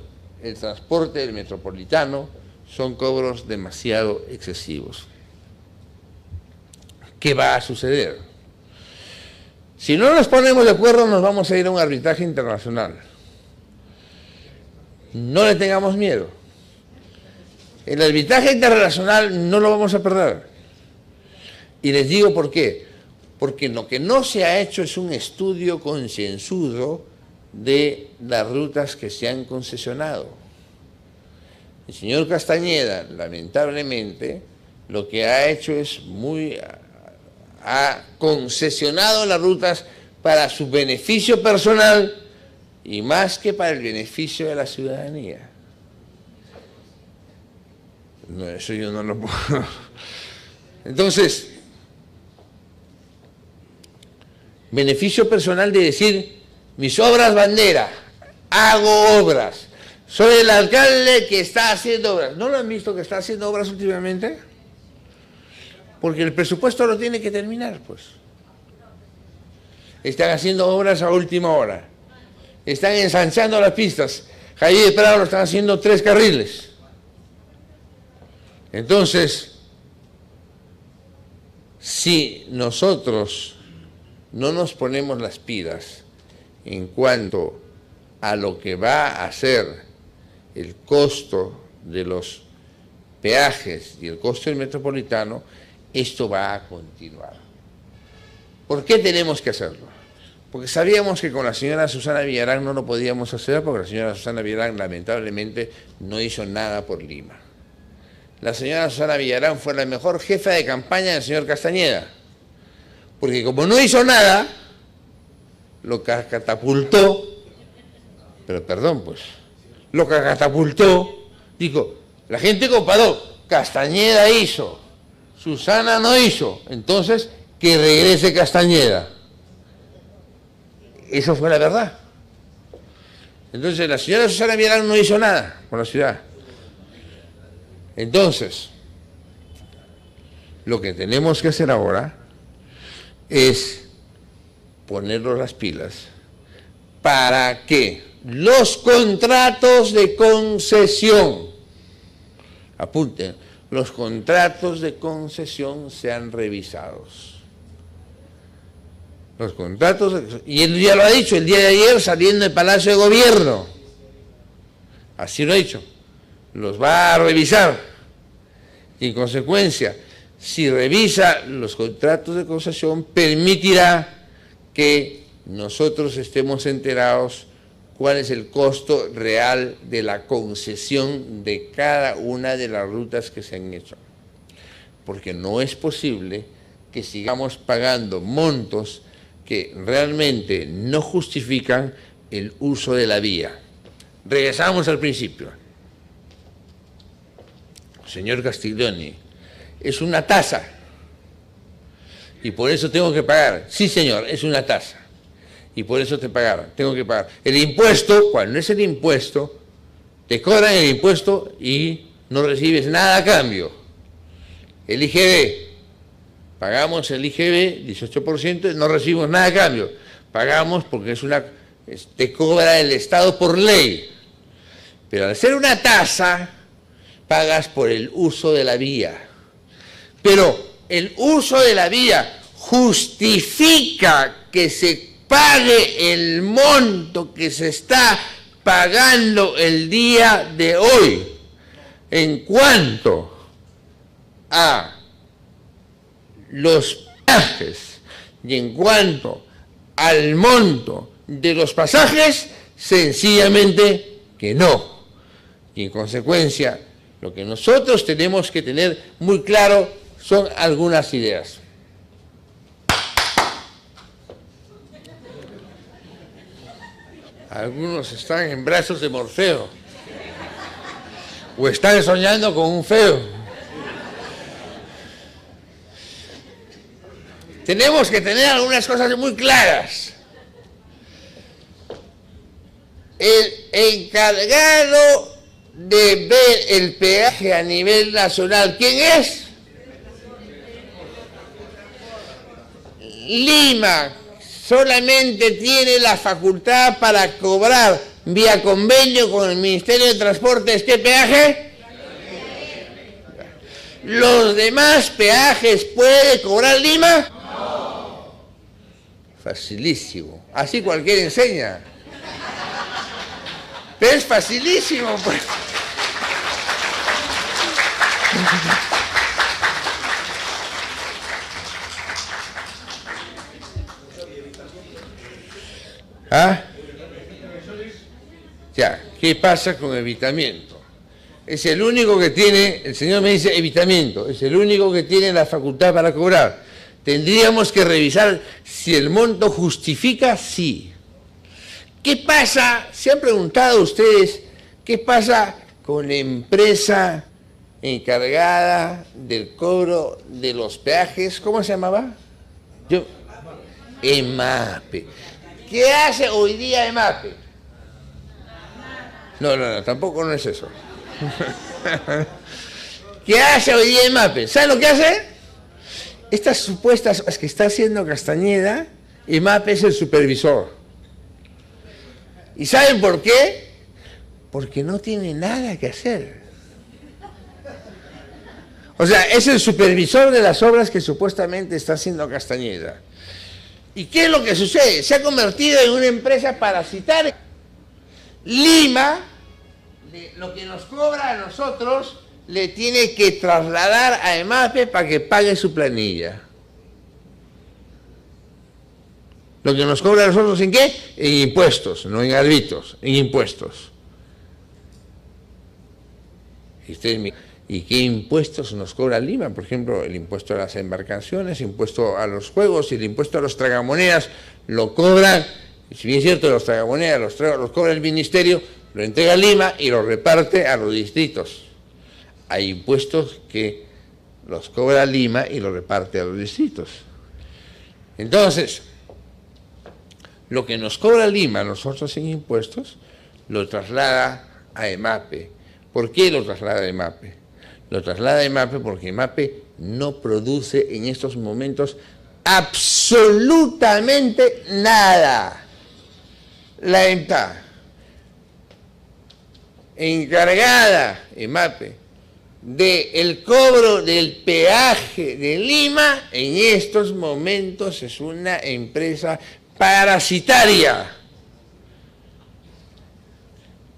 el transporte del metropolitano son cobros demasiado excesivos. ¿Qué va a suceder? Si no nos ponemos de acuerdo, nos vamos a ir a un arbitraje internacional. No le tengamos miedo. El arbitraje internacional no lo vamos a perder. Y les digo por qué. Porque lo que no se ha hecho es un estudio concienzudo de las rutas que se han concesionado. El señor Castañeda, lamentablemente, lo que ha hecho es ha concesionado las rutas para su beneficio personal y más que para el beneficio de la ciudadanía. No, eso yo no lo puedo. Entonces, beneficio personal de decir, mis obras bandera, hago obras, soy el alcalde que está haciendo obras. ¿No lo han visto que está haciendo obras últimamente? Porque el presupuesto lo tiene que terminar, pues. Están haciendo obras a última hora. Están ensanchando las pistas. Javier de Prado lo están haciendo 3 carriles. Entonces, si nosotros no nos ponemos las pilas en cuanto a lo que va a ser el costo de los peajes y el costo del metropolitano, esto va a continuar. ¿Por qué tenemos que hacerlo? Porque sabíamos que con la señora Susana Villarán no lo podíamos hacer, porque la señora Susana Villarán lamentablemente no hizo nada por Lima. La señora Susana Villarán fue la mejor jefa de campaña del señor Castañeda, porque como no hizo nada, lo catapultó, lo catapultó, dijo, la gente comparó, Castañeda hizo, Susana no hizo, entonces que regrese Castañeda. Eso fue la verdad. Entonces la señora Susana Villarán no hizo nada por la ciudad. Entonces, lo que tenemos que hacer ahora es ponernos las pilas para que los contratos de concesión, apunten, los contratos de concesión sean revisados. Los contratos, y él ya lo ha dicho el día de ayer saliendo del Palacio de Gobierno, así lo ha dicho, los va a revisar. Y en consecuencia, si revisa los contratos de concesión, permitirá que nosotros estemos enterados cuál es el costo real de la concesión de cada una de las rutas que se han hecho. Porque no es posible que sigamos pagando montos que realmente no justifican el uso de la vía. Regresamos al principio. Señor Castiglioni, es una tasa y por eso tengo que pagar. Sí, señor, es una tasa y por eso tengo que pagar. El impuesto, cuando no es el impuesto, te cobran el impuesto y no recibes nada a cambio. El IGB, pagamos el IGB, 18%, no recibimos nada a cambio. Pagamos porque te cobra el Estado por ley. Pero al ser una tasa, pagas por el uso de la vía. Pero el uso de la vía justifica que se pague el monto que se está pagando el día de hoy. En cuanto a los pasajes y en cuanto al monto de los pasajes, sencillamente que no. Y en consecuencia, lo que nosotros tenemos que tener muy claro son algunas ideas. Algunos están en brazos de Morfeo o están soñando con un feo. Tenemos que tener algunas cosas muy claras. El encargado de ver el peaje a nivel nacional, ¿quién es? Lima solamente tiene la facultad para cobrar vía convenio con el Ministerio de Transportes, ¿qué peaje? ¿Los demás peajes puede cobrar Lima? No. Facilísimo. Así cualquiera enseña. Pero es facilísimo, pues. ¿Ah? Ya, ¿qué pasa con evitamiento? Es el único que tiene, el señor me dice evitamiento, es el único que tiene la facultad para cobrar. Tendríamos que revisar si el monto justifica, sí. ¿Qué pasa? ¿Se han preguntado ustedes qué pasa con la empresa encargada del cobro de los peajes? ¿Cómo se llamaba? EMAPE. ¿Qué hace hoy día EMAPE? No, tampoco no es eso. ¿Qué hace hoy día EMAPE? ¿Saben lo que hace? Estas supuestas que está haciendo Castañeda, EMAPE es el supervisor. ¿Y saben por qué? Porque no tiene nada que hacer. O sea, es el supervisor de las obras que supuestamente está haciendo Castañeda. ¿Y qué es lo que sucede? Se ha convertido en una empresa parasitaria. Lima, lo que nos cobra a nosotros, le tiene que trasladar a EMAPE para que pague su planilla. Lo que nos cobra a nosotros, ¿en qué? En impuestos, no en arbitros, en impuestos. ¿Y qué impuestos nos cobra Lima? Por ejemplo, el impuesto a las embarcaciones, el impuesto a los juegos y el impuesto a los tragamonedas lo cobran, si bien es cierto, los tragamonedas los cobra el ministerio, lo entrega a Lima y lo reparte a los distritos. Hay impuestos que los cobra Lima y los reparte a los distritos. Entonces, lo que nos cobra Lima nosotros en impuestos, lo traslada a EMAPE. ¿Por qué lo traslada a EMAPE? Lo traslada a EMAPE porque EMAPE no produce en estos momentos absolutamente nada. La encargada EMAPE del cobro del peaje de Lima en estos momentos es una empresa parasitaria.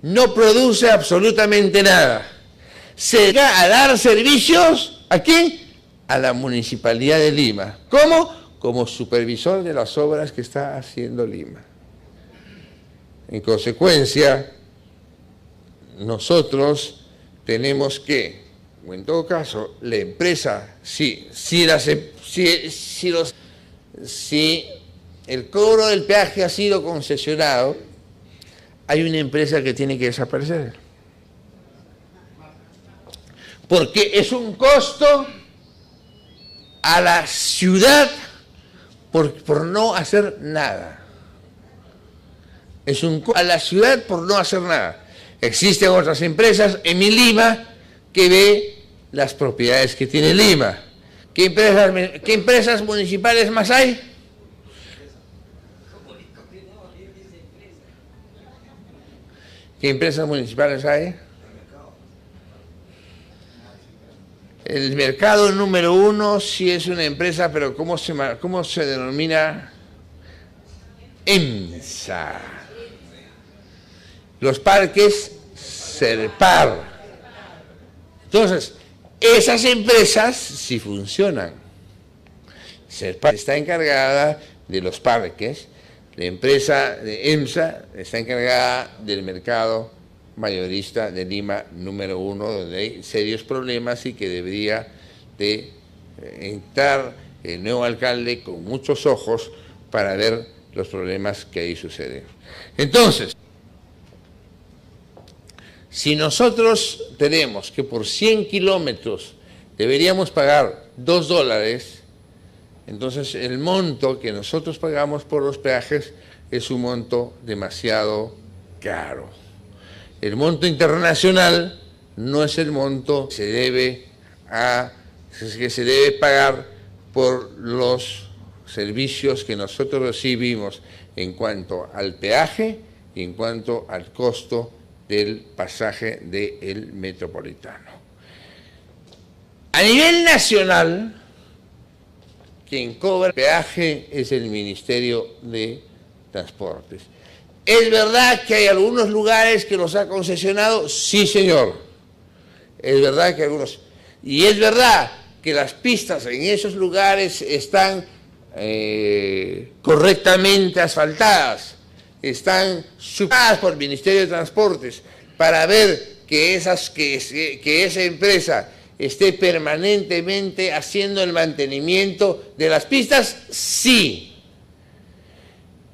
No produce absolutamente nada. se dedica a dar servicios, ¿a quién? A la Municipalidad de Lima. ¿Cómo? Como supervisor de las obras que está haciendo Lima. En consecuencia, nosotros tenemos que, o en todo caso, la empresa, si el cobro del peaje ha sido concesionado, hay una empresa que tiene que desaparecer. Porque es un costo a la ciudad por no hacer nada. Es un costo a la ciudad por no hacer nada. Existen otras empresas en mi Lima que ve las propiedades que tiene Lima. ¿Qué empresas municipales más hay? ¿Qué empresas municipales hay? El mercado número 1 sí es una empresa, pero ¿cómo se denomina? EMSA. Los parques, Serpar. Entonces, esas empresas sí funcionan. Serpar está encargada de los parques, la empresa de EMSA está encargada del mercado mayorista de Lima número 1, donde hay serios problemas y que debería de entrar el nuevo alcalde con muchos ojos para ver los problemas que ahí suceden. Entonces, si nosotros tenemos que por 100 kilómetros deberíamos pagar $2, entonces el monto que nosotros pagamos por los peajes es un monto demasiado caro. El monto internacional no es el monto que se debe pagar por los servicios que nosotros recibimos en cuanto al peaje y en cuanto al costo del pasaje del metropolitano. A nivel nacional, quien cobra el peaje es el Ministerio de Transportes. ¿Es verdad que hay algunos lugares que los ha concesionado? Sí, señor. Es verdad que algunos. Y es verdad que las pistas en esos lugares están correctamente asfaltadas, están superadas por el Ministerio de Transportes para ver que esa empresa esté permanentemente haciendo el mantenimiento de las pistas. Sí.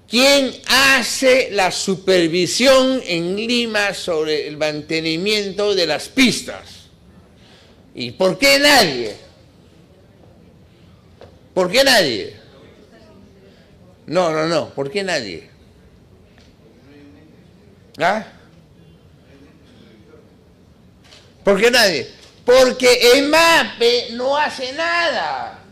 ¿Quién hace la supervisión en Lima sobre el mantenimiento de las pistas? ¿Y por qué nadie? ¿Por qué nadie? No, ¿por qué nadie? ¿Ah? ¿Por qué nadie? Porque EMAPE no hace nada.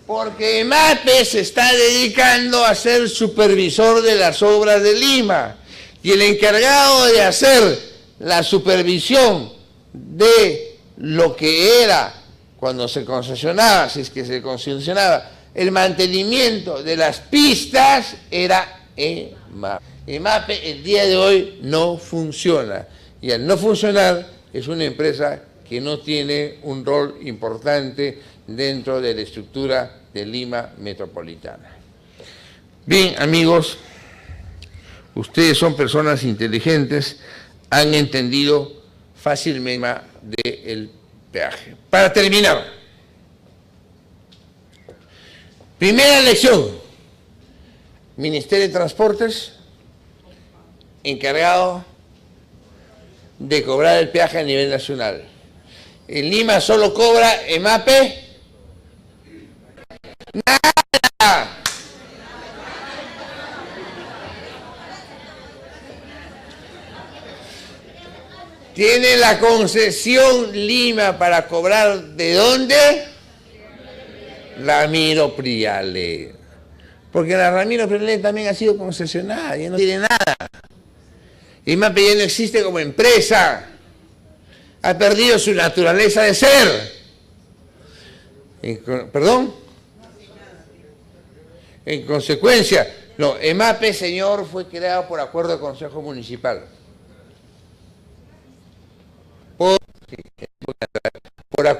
Porque EMAPE se está dedicando a ser supervisor de las obras de Lima. Y el encargado de hacer la supervisión de lo que era cuando se concesionaba, si es que se concesionaba, el mantenimiento de las pistas era EMAPE. EMAPE el día de hoy no funciona. Y al no funcionar es una empresa que no tiene un rol importante dentro de la estructura de Lima metropolitana. Bien, amigos, ustedes son personas inteligentes, han entendido fácilmente el tema del peaje. Para terminar, primera lección, Ministerio de Transportes, encargado de cobrar el peaje a nivel nacional. En Lima solo cobra EMAPE nada. Tiene la concesión Lima para cobrar ¿de dónde? Ramiro Priale. Porque la Ramiro Priale también ha sido concesionada y no tiene nada. EMAPE ya no existe como empresa. Ha perdido su naturaleza de ser. ¿Perdón? En consecuencia, no, EMAPE, señor, fue creado por acuerdo del Consejo Municipal.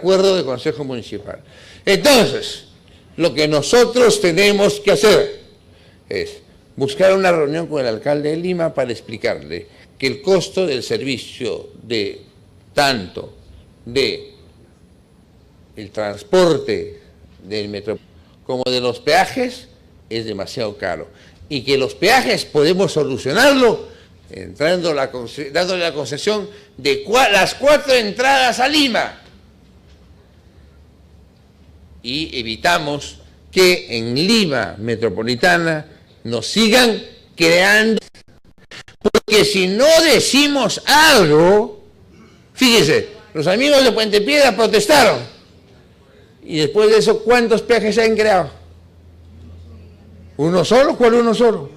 acuerdo de Consejo Municipal. Entonces, lo que nosotros tenemos que hacer es buscar una reunión con el alcalde de Lima para explicarle que el costo del servicio de tanto de el transporte del metro como de los peajes es demasiado caro y que los peajes podemos solucionarlo dándole la concesión de las 4 entradas a Lima y evitamos que en Lima metropolitana nos sigan creando, porque si no decimos algo, fíjese, los amigos de Puente Piedra protestaron y después de eso, ¿cuántos peajes se han creado? ¿Uno solo? ¿Cuál uno solo?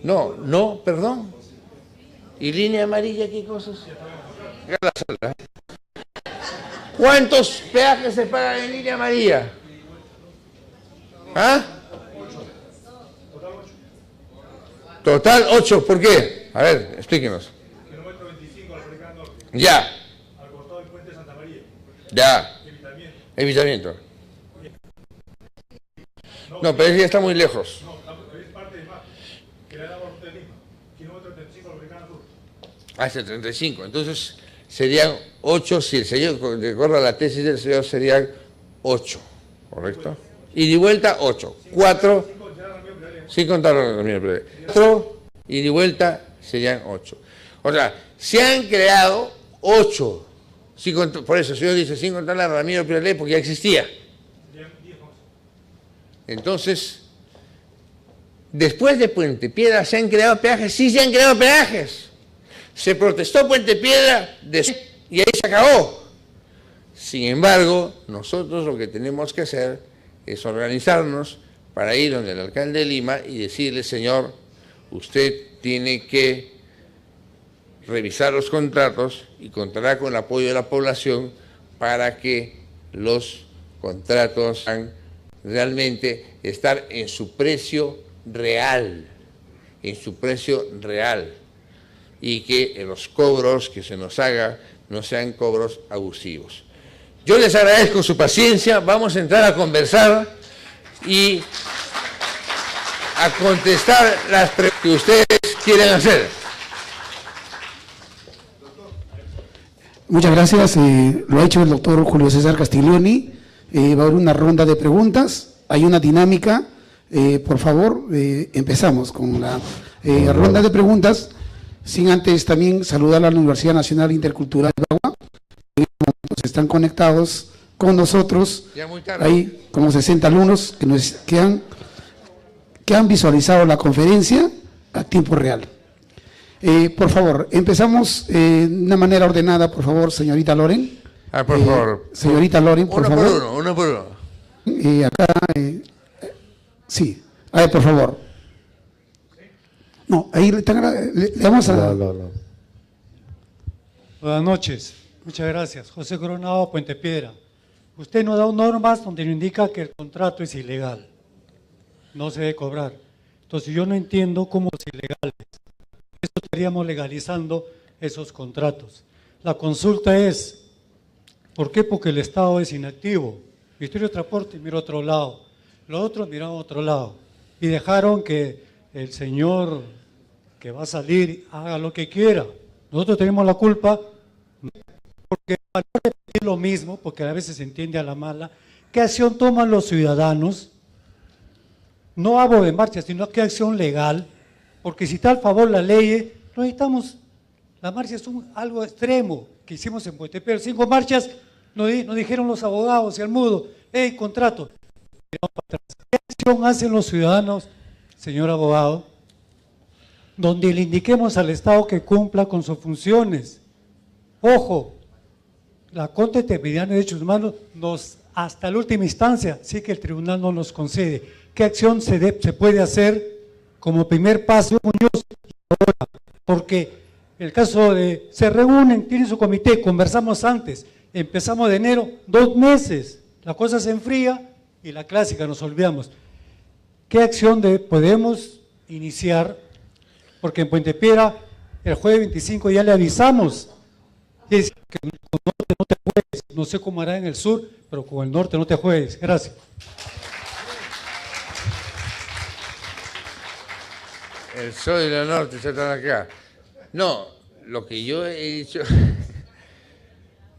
No, perdón. ¿Y línea amarilla qué cosas? ¿Cuántos peajes se pagan en línea amarilla? ¿Ah? Total 8, ¿por qué? A ver, explíquenos. Kilómetro 25 al Fracán Norte. Ya. Al costado del puente Santa María. Ya. Evitamiento. Evitamiento. No, pero ese ya está muy lejos. No, es parte de más. Que le damos a usted Lima. Kilómetro 35 al Fracán Sur. Hasta 35. Entonces serían 8, si el señor recorra la tesis del señor, serían 8, ¿correcto? Y de vuelta 8. 4, sin contar la Ramiro Pérez. 4 y de vuelta serían 8. O sea, se han creado 8. Por eso el señor dice, sin contar la Ramiro Pérez, porque ya existía. Entonces, después de Puente Piedra, ¿se han creado peajes? Sí, se han creado peajes. Se protestó Puente Piedra y ahí se acabó. Sin embargo, nosotros lo que tenemos que hacer es organizarnos para ir donde el alcalde de Lima y decirle, señor, usted tiene que revisar los contratos y contará con el apoyo de la población para que los contratos puedan realmente estar en su precio real, y que los cobros que se nos haga no sean cobros abusivos. Yo les agradezco su paciencia, vamos a entrar a conversar y a contestar las preguntas que ustedes quieren hacer. Muchas gracias. Lo ha hecho el doctor Julio César Castiglioni. Va a haber una ronda de preguntas. Hay una dinámica. Por favor, empezamos con la ronda de preguntas. Sin antes también saludar a la Universidad Nacional Intercultural de Bagua. Están conectados con nosotros. Ya muy tarde. Hay como 60 alumnos que han visualizado la conferencia a tiempo real. Por favor, empezamos de una manera ordenada, por favor, señorita Loren. Por favor. Señorita Loren, por favor. Uno por uno. Acá, sí. A ver, por favor. No, ahí le vamos a... No. Buenas noches. Muchas gracias. José Coronado, Puente Piedra. Usted nos da normas donde nos indica que el contrato es ilegal. No se debe cobrar. Entonces yo no entiendo cómo es ilegal. Esto estaríamos legalizando esos contratos. La consulta es, ¿por qué? Porque el Estado es inactivo. Ministerio de Transporte mira a otro lado, los otros miran a otro lado. Y dejaron que el señor que va a salir haga lo que quiera. Nosotros tenemos la culpa, porque para no repetir lo mismo, porque a veces se entiende a la mala, ¿qué acción toman los ciudadanos? No hablo de marcha, sino qué acción legal, porque si está a favor la ley, no necesitamos, la marcha es algo extremo que hicimos en Puente Piedra, 5 marchas, nos dijeron los abogados y al mudo, contrato. ¿Qué acción hacen los ciudadanos, señor abogado, donde le indiquemos al Estado que cumpla con sus funciones? Ojo, la Corte Interamericana de Derechos Humanos hasta la última instancia, sí que el tribunal no nos concede. ¿Qué acción se puede hacer como primer paso, Muñoz? Porque el caso de, se reúnen, tienen su comité, conversamos antes, empezamos de enero, 2 meses, la cosa se enfría y la clásica, nos olvidamos. ¿Qué acción podemos iniciar? Porque en Puente Piedra, el jueves 25 ya le avisamos, es que no te puedes, No sé cómo hará en el sur, pero con el norte no te juegues. Gracias. El sur y el norte ya están acá. No, lo que yo he dicho...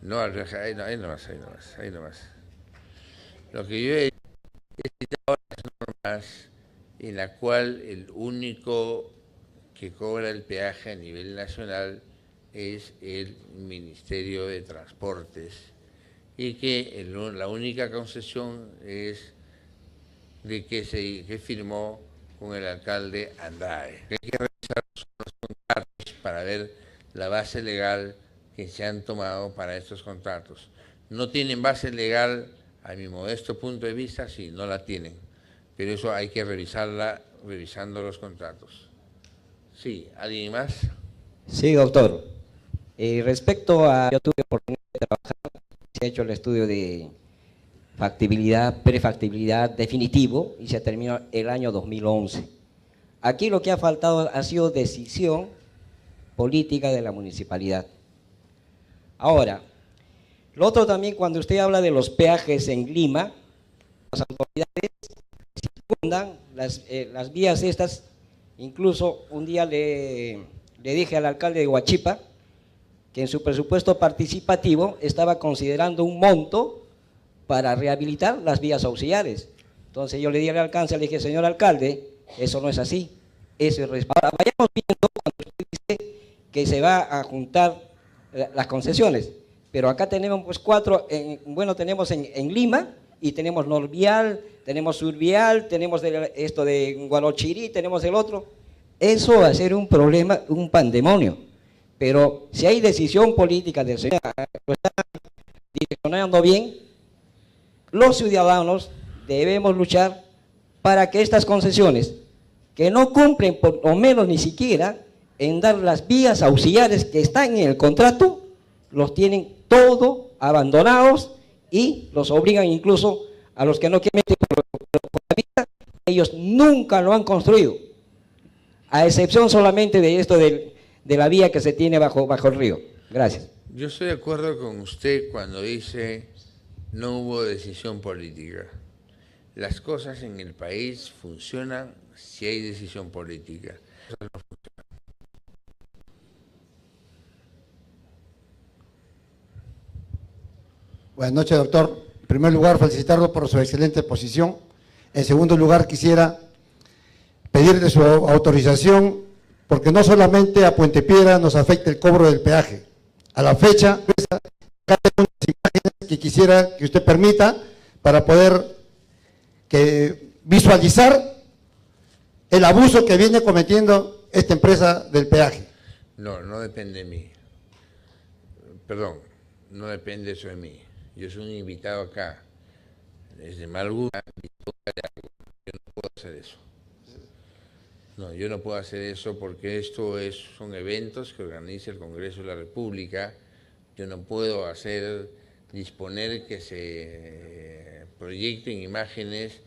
No, ahí nomás. Lo que yo he citado las normas en la cual el único que cobra el peaje a nivel nacional es el Ministerio de Transportes y que la única concesión es de que firmó con el alcalde Andrade. Hay que revisar los contratos para ver la base legal que se han tomado para estos contratos. No tienen base legal, a mi modesto punto de vista, sí, no la tienen, pero eso hay que revisarla revisando los contratos. Sí, ¿alguien más? Sí, doctor. Respecto a, yo tuve oportunidad de trabajar, se ha hecho el estudio de factibilidad, prefactibilidad definitivo y se terminó el año 2011. Aquí lo que ha faltado ha sido decisión política de la municipalidad. Ahora, lo otro también, cuando usted habla de los peajes en Lima, las autoridades circundan las vías estas. Incluso un día le dije al alcalde de Huachipa que en su presupuesto participativo estaba considerando un monto para rehabilitar las vías auxiliares. Entonces yo le di al alcance, le dije, señor alcalde, eso no es así. Eso es... Ahora vayamos viendo cuando usted dice que se va a juntar las concesiones, pero acá tenemos pues tenemos en Lima y tenemos Norvial, tenemos Survial, tenemos esto de Guarochirí, tenemos el otro. Eso va a ser un problema, un pandemonio, pero si hay decisión política del señor, lo está direccionando bien, los ciudadanos debemos luchar para que estas concesiones, que no cumplen por lo menos ni siquiera en dar las vías auxiliares que están en el contrato, los tienen todo abandonados y los obligan incluso a los que no quieren meter por la vía, ellos nunca lo han construido, a excepción solamente de esto de la vía que se tiene bajo el río. Gracias. Yo estoy de acuerdo con usted cuando dice no hubo decisión política. Las cosas en el país funcionan si hay decisión política. Buenas noches, doctor. En primer lugar, felicitarlo por su excelente exposición. En segundo lugar, quisiera pedirle su autorización, porque no solamente a Puente Piedra nos afecta el cobro del peaje. A la fecha, acá tengo unas imágenes que quisiera que usted permita para poder visualizar el abuso que viene cometiendo esta empresa del peaje. No depende de mí. Perdón, no depende eso de mí. Yo soy un invitado acá, desde Malguta, yo no puedo hacer eso. No, yo no puedo hacer eso porque son eventos que organiza el Congreso de la República. Yo no puedo disponer que se proyecten imágenes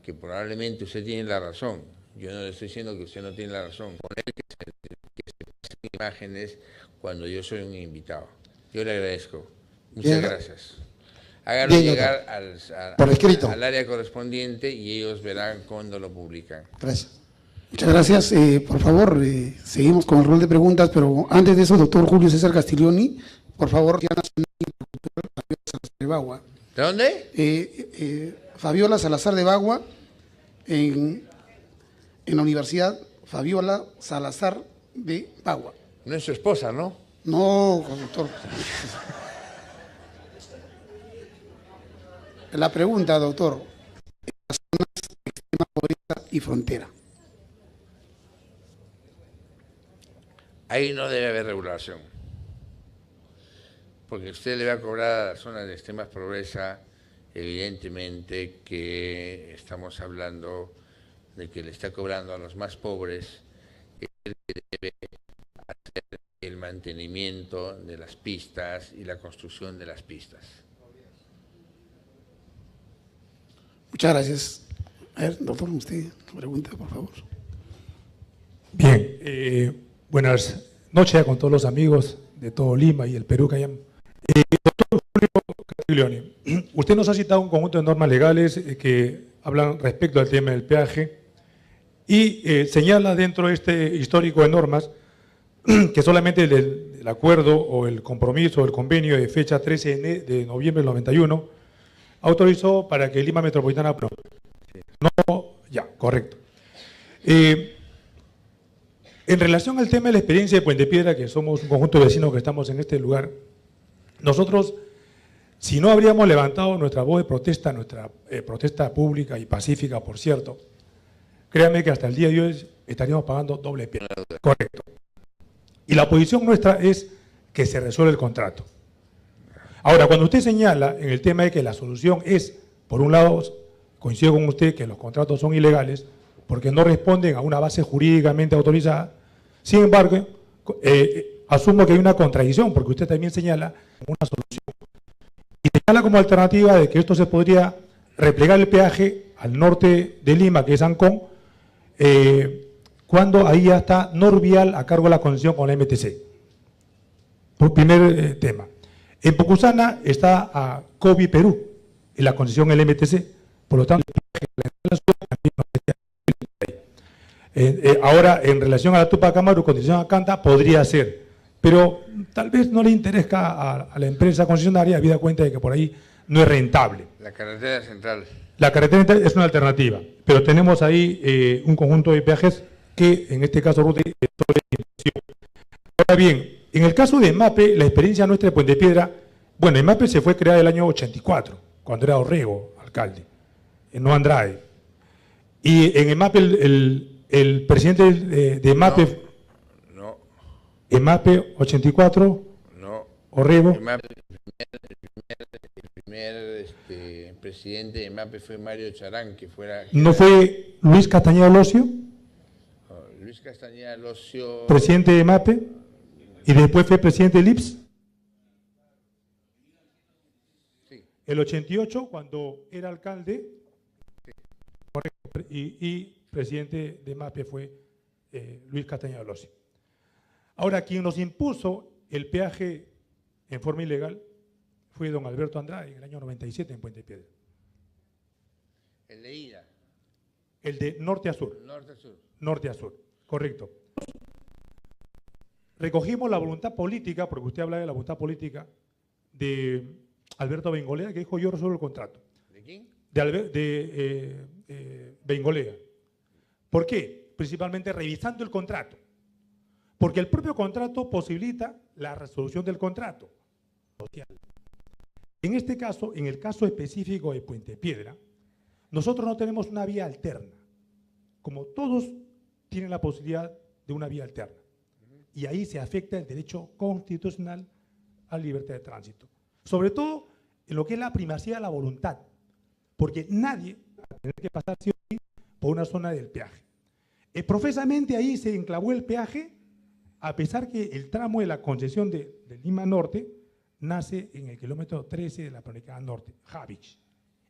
que probablemente usted tiene la razón. Yo no le estoy diciendo que usted no tiene la razón. Poner que se pasen imágenes cuando yo soy un invitado. Yo le agradezco. Muchas gracias. Háganlo llegar por escrito al área correspondiente y ellos verán cuándo lo publican. Gracias. Muchas gracias. Por favor, seguimos con el rol de preguntas, pero antes de eso, doctor Julio César Castiglioni, por favor, Fabiola Salazar de Bagua. ¿De dónde? Fabiola Salazar de Bagua, en la universidad Fabiola Salazar de Bagua. No es su esposa, ¿no? No, doctor. La pregunta, doctor, en las zonas de extrema pobreza y frontera. Ahí no debe haber regulación, porque usted le va a cobrar a las zonas de extrema pobreza, evidentemente que estamos hablando de que le está cobrando a los más pobres, el que debe hacer el mantenimiento de las pistas y la construcción de las pistas. Muchas gracias. A ver, doctor, usted pregunta, por favor. Bien, buenas noches con todos los amigos de todo Lima y el Perú que hayan. Doctor Julio Giuliani, usted nos ha citado un conjunto de normas legales que hablan respecto al tema del peaje y señala dentro de este histórico de normas que solamente el acuerdo o el compromiso o el convenio de fecha 13 de noviembre del 91 autorizó para que Lima Metropolitana... No, ya, correcto. En relación al tema de la experiencia de Puente Piedra, que somos un conjunto de vecinos que estamos en este lugar, nosotros, si no habríamos levantado nuestra voz de protesta, nuestra protesta pública y pacífica, por cierto, créanme que hasta el día de hoy estaríamos pagando doble pena. Correcto. Y la posición nuestra es que se resuelva el contrato. Ahora, cuando usted señala en el tema de que la solución es, por un lado, coincido con usted que los contratos son ilegales porque no responden a una base jurídicamente autorizada, sin embargo, asumo que hay una contradicción porque usted también señala una solución. Y señala como alternativa de que esto se podría replegar el peaje al norte de Lima, que es Ancón, cuando ahí ya está Norvial a cargo de la concesión con la MTC. Por primer tema. En Pucusana está a Cobi Perú, en la concesión el MTC, por lo tanto, ahora en relación a la Tupac Amaru, concesión a Canta, podría ser, pero tal vez no le interesa a la empresa concesionaria, habida cuenta de que por ahí no es rentable. La carretera central. La carretera es una alternativa, pero tenemos ahí un conjunto de peajes que en este caso ruta Ahora bien, en el caso de MAPE, la experiencia nuestra de Puente Piedra, bueno, el MAPE se fue creado el año 84, cuando era Orrego alcalde, no Andrade. Y en el MAPE, el presidente de MAPE, no. En MAPE 84, No. Orrego. El primer presidente de MAPE fue Mario Charán, que fuera... ¿No fue Luis Castañeda Locio, Luis Castañeda Locio... presidente de MAPE, y después fue presidente del IPS? Sí. El 88, cuando era alcalde, y presidente de MAPE fue Luis Castañeda Locio. Ahora, quien nos impuso el peaje en forma ilegal fue don Alberto Andrade en el año 97 en Puente Piedra. El de Ira. El de norte a sur. Norte a sur. Norte a sur, correcto. Recogimos la voluntad política, porque usted habla de la voluntad política, de Alberto Bengolea, que dijo yo resuelvo el contrato. ¿De quién? De Bengolea. ¿Por qué? Principalmente revisando el contrato. Porque el propio contrato posibilita la resolución del contrato social. En este caso, en el caso específico de Puente Piedra, nosotros no tenemos una vía alterna. Como todos tienen la posibilidad de una vía alterna. Y ahí se afecta el derecho constitucional a la libertad de tránsito. Sobre todo en lo que es la primacía de la voluntad. Porque nadie va a tener que pasar sí o sí por una zona del peaje. Profesamente ahí se enclavó el peaje, a pesar que el tramo de la concesión de Lima Norte nace en el kilómetro 13 de la Panamericana Norte, Javich,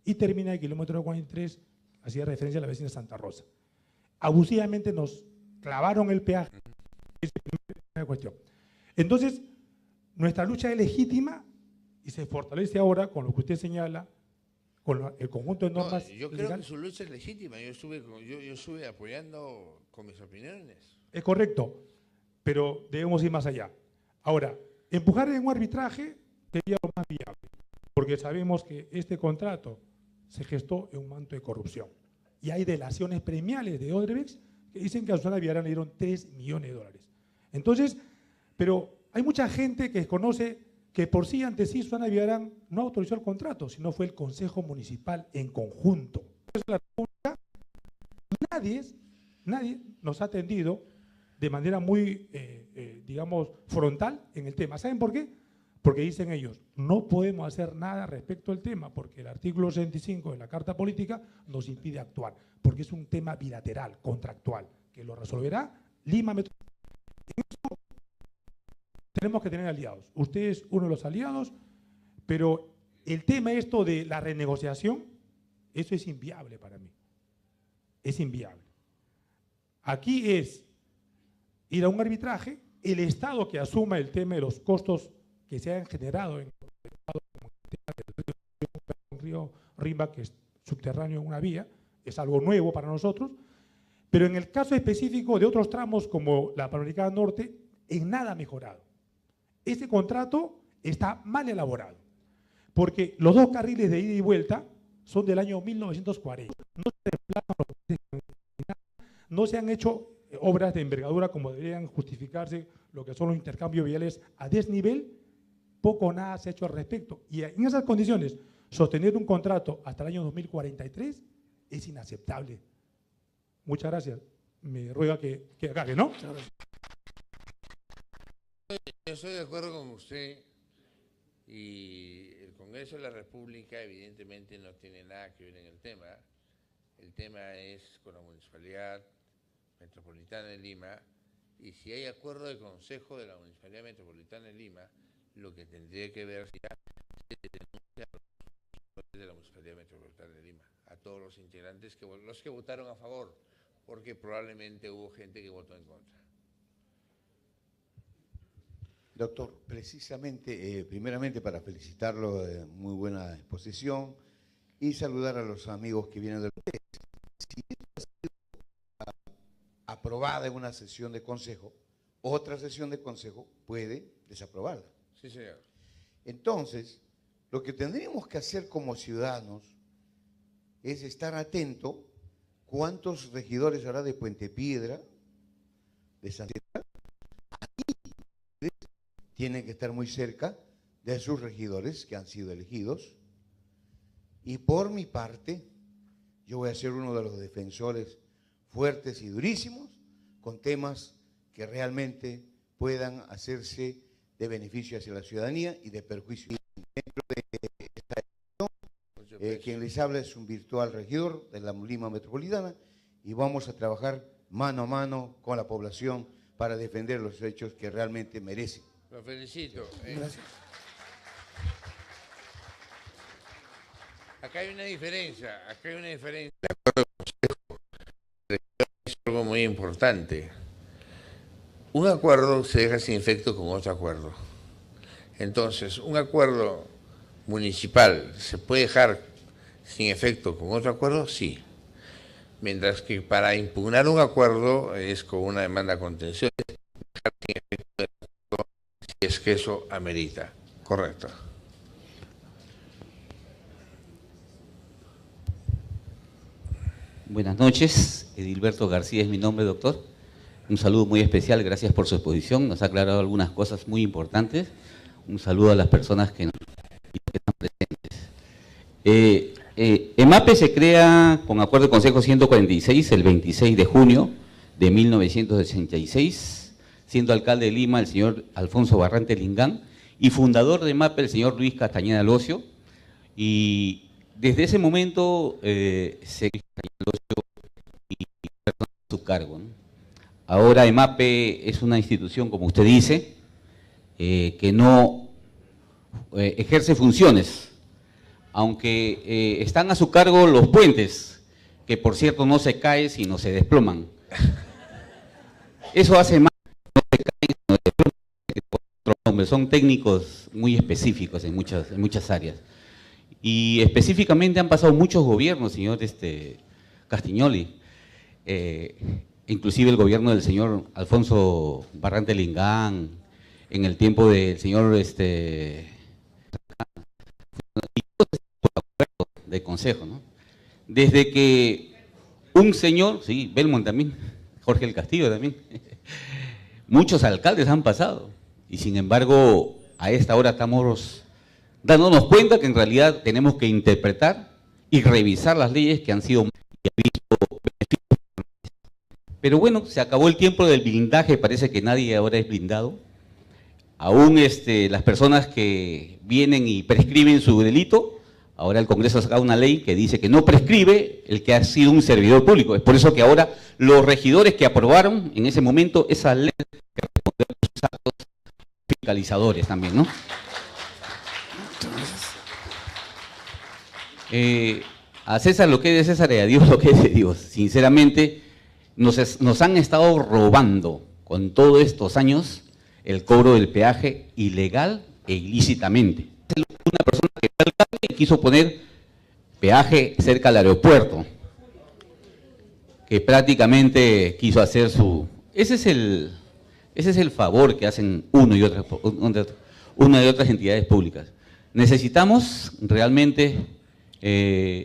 y termina en el kilómetro 43, hacía referencia a la vecina Santa Rosa. Abusivamente nos clavaron el peaje. Esa es la primera cuestión. Entonces, nuestra lucha es legítima y se fortalece ahora con lo que usted señala, con el conjunto de normas. No, yo creo que su lucha es legítima. Yo estuve apoyando con mis opiniones. Es correcto, pero debemos ir más allá. Ahora, empujar en un arbitraje sería lo más viable, porque sabemos que este contrato se gestó en un manto de corrupción. Y hay delaciones premiales de Odebrecht que dicen que a Susana Villarán le dieron 3 millones de dólares. Entonces, pero hay mucha gente que desconoce que por sí, ante sí, Susana Villarán no autorizó el contrato, sino fue el Consejo Municipal en conjunto. La República, nadie nos ha atendido de manera muy, digamos, frontal en el tema. ¿Saben por qué? Porque dicen ellos, no podemos hacer nada respecto al tema, porque el artículo 65 de la Carta Política nos impide actuar, porque es un tema bilateral, contractual, que lo resolverá Lima Metropolitana. En eso tenemos que tener aliados. Usted es uno de los aliados, pero el tema esto de la renegociación, eso es inviable para mí. Es inviable. Aquí es ir a un arbitraje, el Estado que asuma el tema de los costos que se han generado en el Estado, como el tema del río río Rimba, que es subterráneo en una vía, es algo nuevo para nosotros, pero en el caso específico de otros tramos como la Panamericana Norte, en nada ha mejorado. Este contrato está mal elaborado, porque los dos carriles de ida y vuelta son del año 1940. No se reemplazan los, no se han hecho obras de envergadura como deberían justificarse lo que son los intercambios viales a desnivel, poco o nada se ha hecho al respecto. Y en esas condiciones, sostener un contrato hasta el año 2043 es inaceptable. Muchas gracias. Me ruega que acabe, ¿no? Yo estoy de acuerdo con usted y el Congreso de la República evidentemente no tiene nada que ver en el tema. El tema es con la Municipalidad Metropolitana de Lima y si hay acuerdo de consejo de la Municipalidad Metropolitana de Lima, lo que tendría que ver es denuncia de la Municipalidad Metropolitana de Lima a todos los integrantes, los que votaron a favor, porque probablemente hubo gente que votó en contra. Doctor, precisamente, primeramente para felicitarlo, muy buena exposición y saludar a los amigos que vienen del país. Si esto ha sido aprobada en una sesión de consejo, otra sesión de consejo puede desaprobarla. Sí, señor. Entonces, lo que tendríamos que hacer como ciudadanos es estar atento cuántos regidores habrá de Puente Piedra, de San Cristóbal. Tienen que estar muy cerca de sus regidores que han sido elegidos. Y por mi parte, yo voy a ser uno de los defensores fuertes y durísimos con temas que realmente puedan hacerse de beneficio hacia la ciudadanía y de perjuicio. Dentro de esta elección, quien les habla es un virtual regidor de la Lima Metropolitana y vamos a trabajar mano a mano con la población para defender los derechos que realmente merecen. Lo felicito. Gracias. Acá hay una diferencia, Es algo muy importante. Un acuerdo se deja sin efecto con otro acuerdo. Entonces, un acuerdo municipal se puede dejar sin efecto con otro acuerdo, sí. Mientras que para impugnar un acuerdo es con una demanda contenciosa, dejar sin efecto el acuerdo si es que eso amerita. Correcto. Buenas noches, Edilberto García es mi nombre, doctor. Un saludo muy especial, gracias por su exposición, nos ha aclarado algunas cosas muy importantes. Un saludo a las personas que están presentes. EMAPE se crea con acuerdo del Consejo 146 el 26 de junio de 1986, siendo alcalde de Lima el señor Alfonso Barrante Lingán y fundador de EMAPE el señor Luis Castañeda Locio. Y desde ese momento se y personas a su cargo, ¿no? Ahora EMAPE es una institución, como usted dice, que no ejerce funciones, aunque están a su cargo los puentes, que por cierto no se caen sino se desploman. Eso hace más, no se caen sino se desploman, por otro nombre. Son técnicos muy específicos en muchas áreas. Y específicamente han pasado muchos gobiernos, señor Castignoli, inclusive el gobierno del señor Alfonso Barrante Lingán, en el tiempo del señor de consejo, ¿no? Desde que un señor, sí, Belmont también, Jorge el Castillo también, muchos alcaldes han pasado y sin embargo a esta hora estamos dándonos cuenta que en realidad tenemos que interpretar y revisar las leyes que han sido y ha visto beneficios. Pero bueno, se acabó el tiempo del blindaje, parece que nadie ahora es blindado. Aún las personas que vienen y prescriben su delito, ahora el Congreso ha sacado una ley que dice que no prescribe el que ha sido un servidor público. Es por eso que ahora los regidores que aprobaron en ese momento esa ley que responder a sus actos fiscalizadores también, ¿no? A César lo que es de César y a Dios lo que es de Dios. Sinceramente, nos han estado robando con todos estos años el cobro del peaje ilegal e ilícitamente. Una persona que fue alcalde y quiso poner peaje cerca al aeropuerto, que prácticamente quiso hacer su... Ese es el favor que hacen una y otras entidades públicas. Necesitamos realmente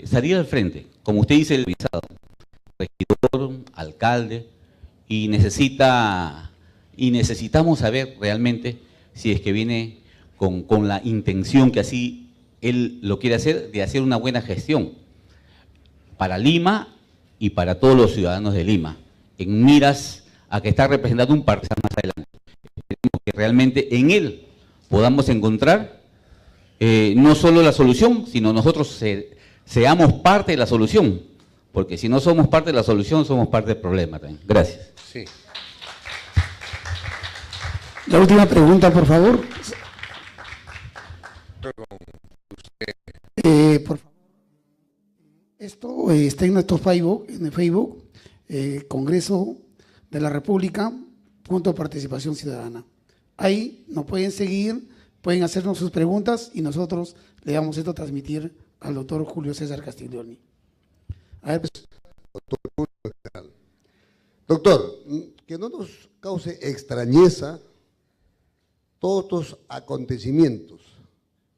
salir al frente, como usted dice, el visado, regidor, alcalde, y necesitamos saber realmente si es que viene con la intención que así él lo quiere hacer, de hacer una buena gestión para Lima y para todos los ciudadanos de Lima, en miras a que está representando un partido más adelante. Esperemos que realmente en él podamos encontrar no solo la solución, sino nosotros seamos parte de la solución, porque si no somos parte de la solución, somos parte del problema también. Gracias. Sí. La última pregunta, por favor. Por favor. Esto está en nuestro Facebook, Congreso de la República, .participación ciudadana. Ahí nos pueden seguir, pueden hacernos sus preguntas y nosotros le vamos esto a transmitir al doctor Julio César Castiglioni. A ver, pues. Doctor, que no nos cause extrañeza todos estos acontecimientos.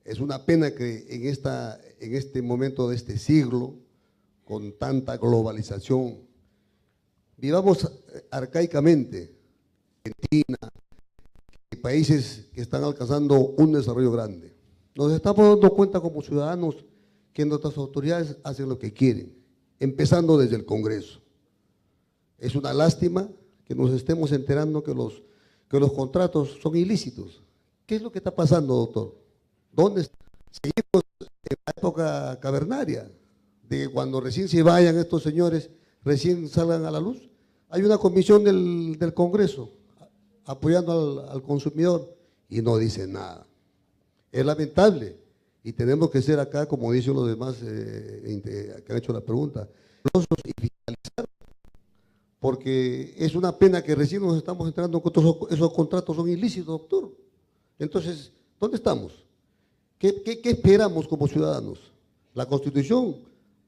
Es una pena que en este momento de este siglo, con tanta globalización, vivamos arcaicamente en Argentina, en países que están alcanzando un desarrollo grande. Nos estamos dando cuenta como ciudadanos que nuestras autoridades hacen lo que quieren, empezando desde el Congreso. Es una lástima que nos estemos enterando que los contratos son ilícitos. ¿Qué es lo que está pasando, doctor? ¿Dónde seguimos en la época cavernaria? De que cuando recién se vayan estos señores, recién salgan a la luz. Hay una comisión del Congreso apoyando al consumidor y no dice nada. Es lamentable y tenemos que ser acá, como dicen los demás que han hecho la pregunta, y fiscalizar, porque es una pena que recién nos estamos enterando que esos contratos son ilícitos, doctor. Entonces, ¿dónde estamos? ¿Qué esperamos como ciudadanos? La Constitución,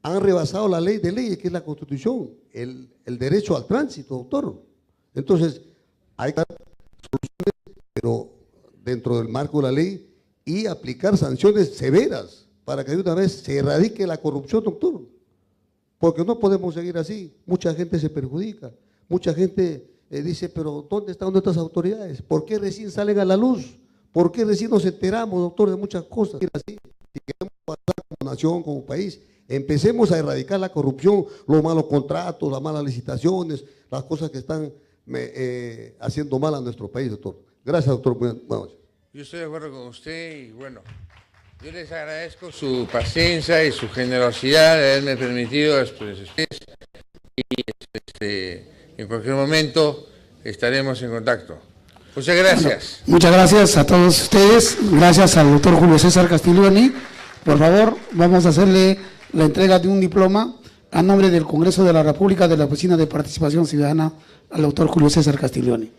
han rebasado la ley de leyes, que es la Constitución, el derecho al tránsito, doctor. Entonces, hay que dar soluciones, pero dentro del marco de la ley, y aplicar sanciones severas para que de una vez se erradique la corrupción, doctor. Porque no podemos seguir así. Mucha gente se perjudica, mucha gente dice, pero ¿dónde están nuestras autoridades? ¿Por qué recién salen a la luz? ¿Por qué recién nos enteramos, doctor, de muchas cosas? Así, si queremos avanzar como nación, como país, empecemos a erradicar la corrupción, los malos contratos, las malas licitaciones, las cosas que están haciendo mal a nuestro país, doctor. Gracias, doctor. Buenas noches. Yo estoy de acuerdo con usted y bueno, yo les agradezco su paciencia y su generosidad de haberme permitido expresar y en cualquier momento estaremos en contacto. Muchas gracias. Bueno, muchas gracias a todos ustedes, gracias al doctor Julio César Castiglioni. Por favor, vamos a hacerle la entrega de un diploma a nombre del Congreso de la República de la Oficina de Participación Ciudadana al doctor Julio César Castiglioni.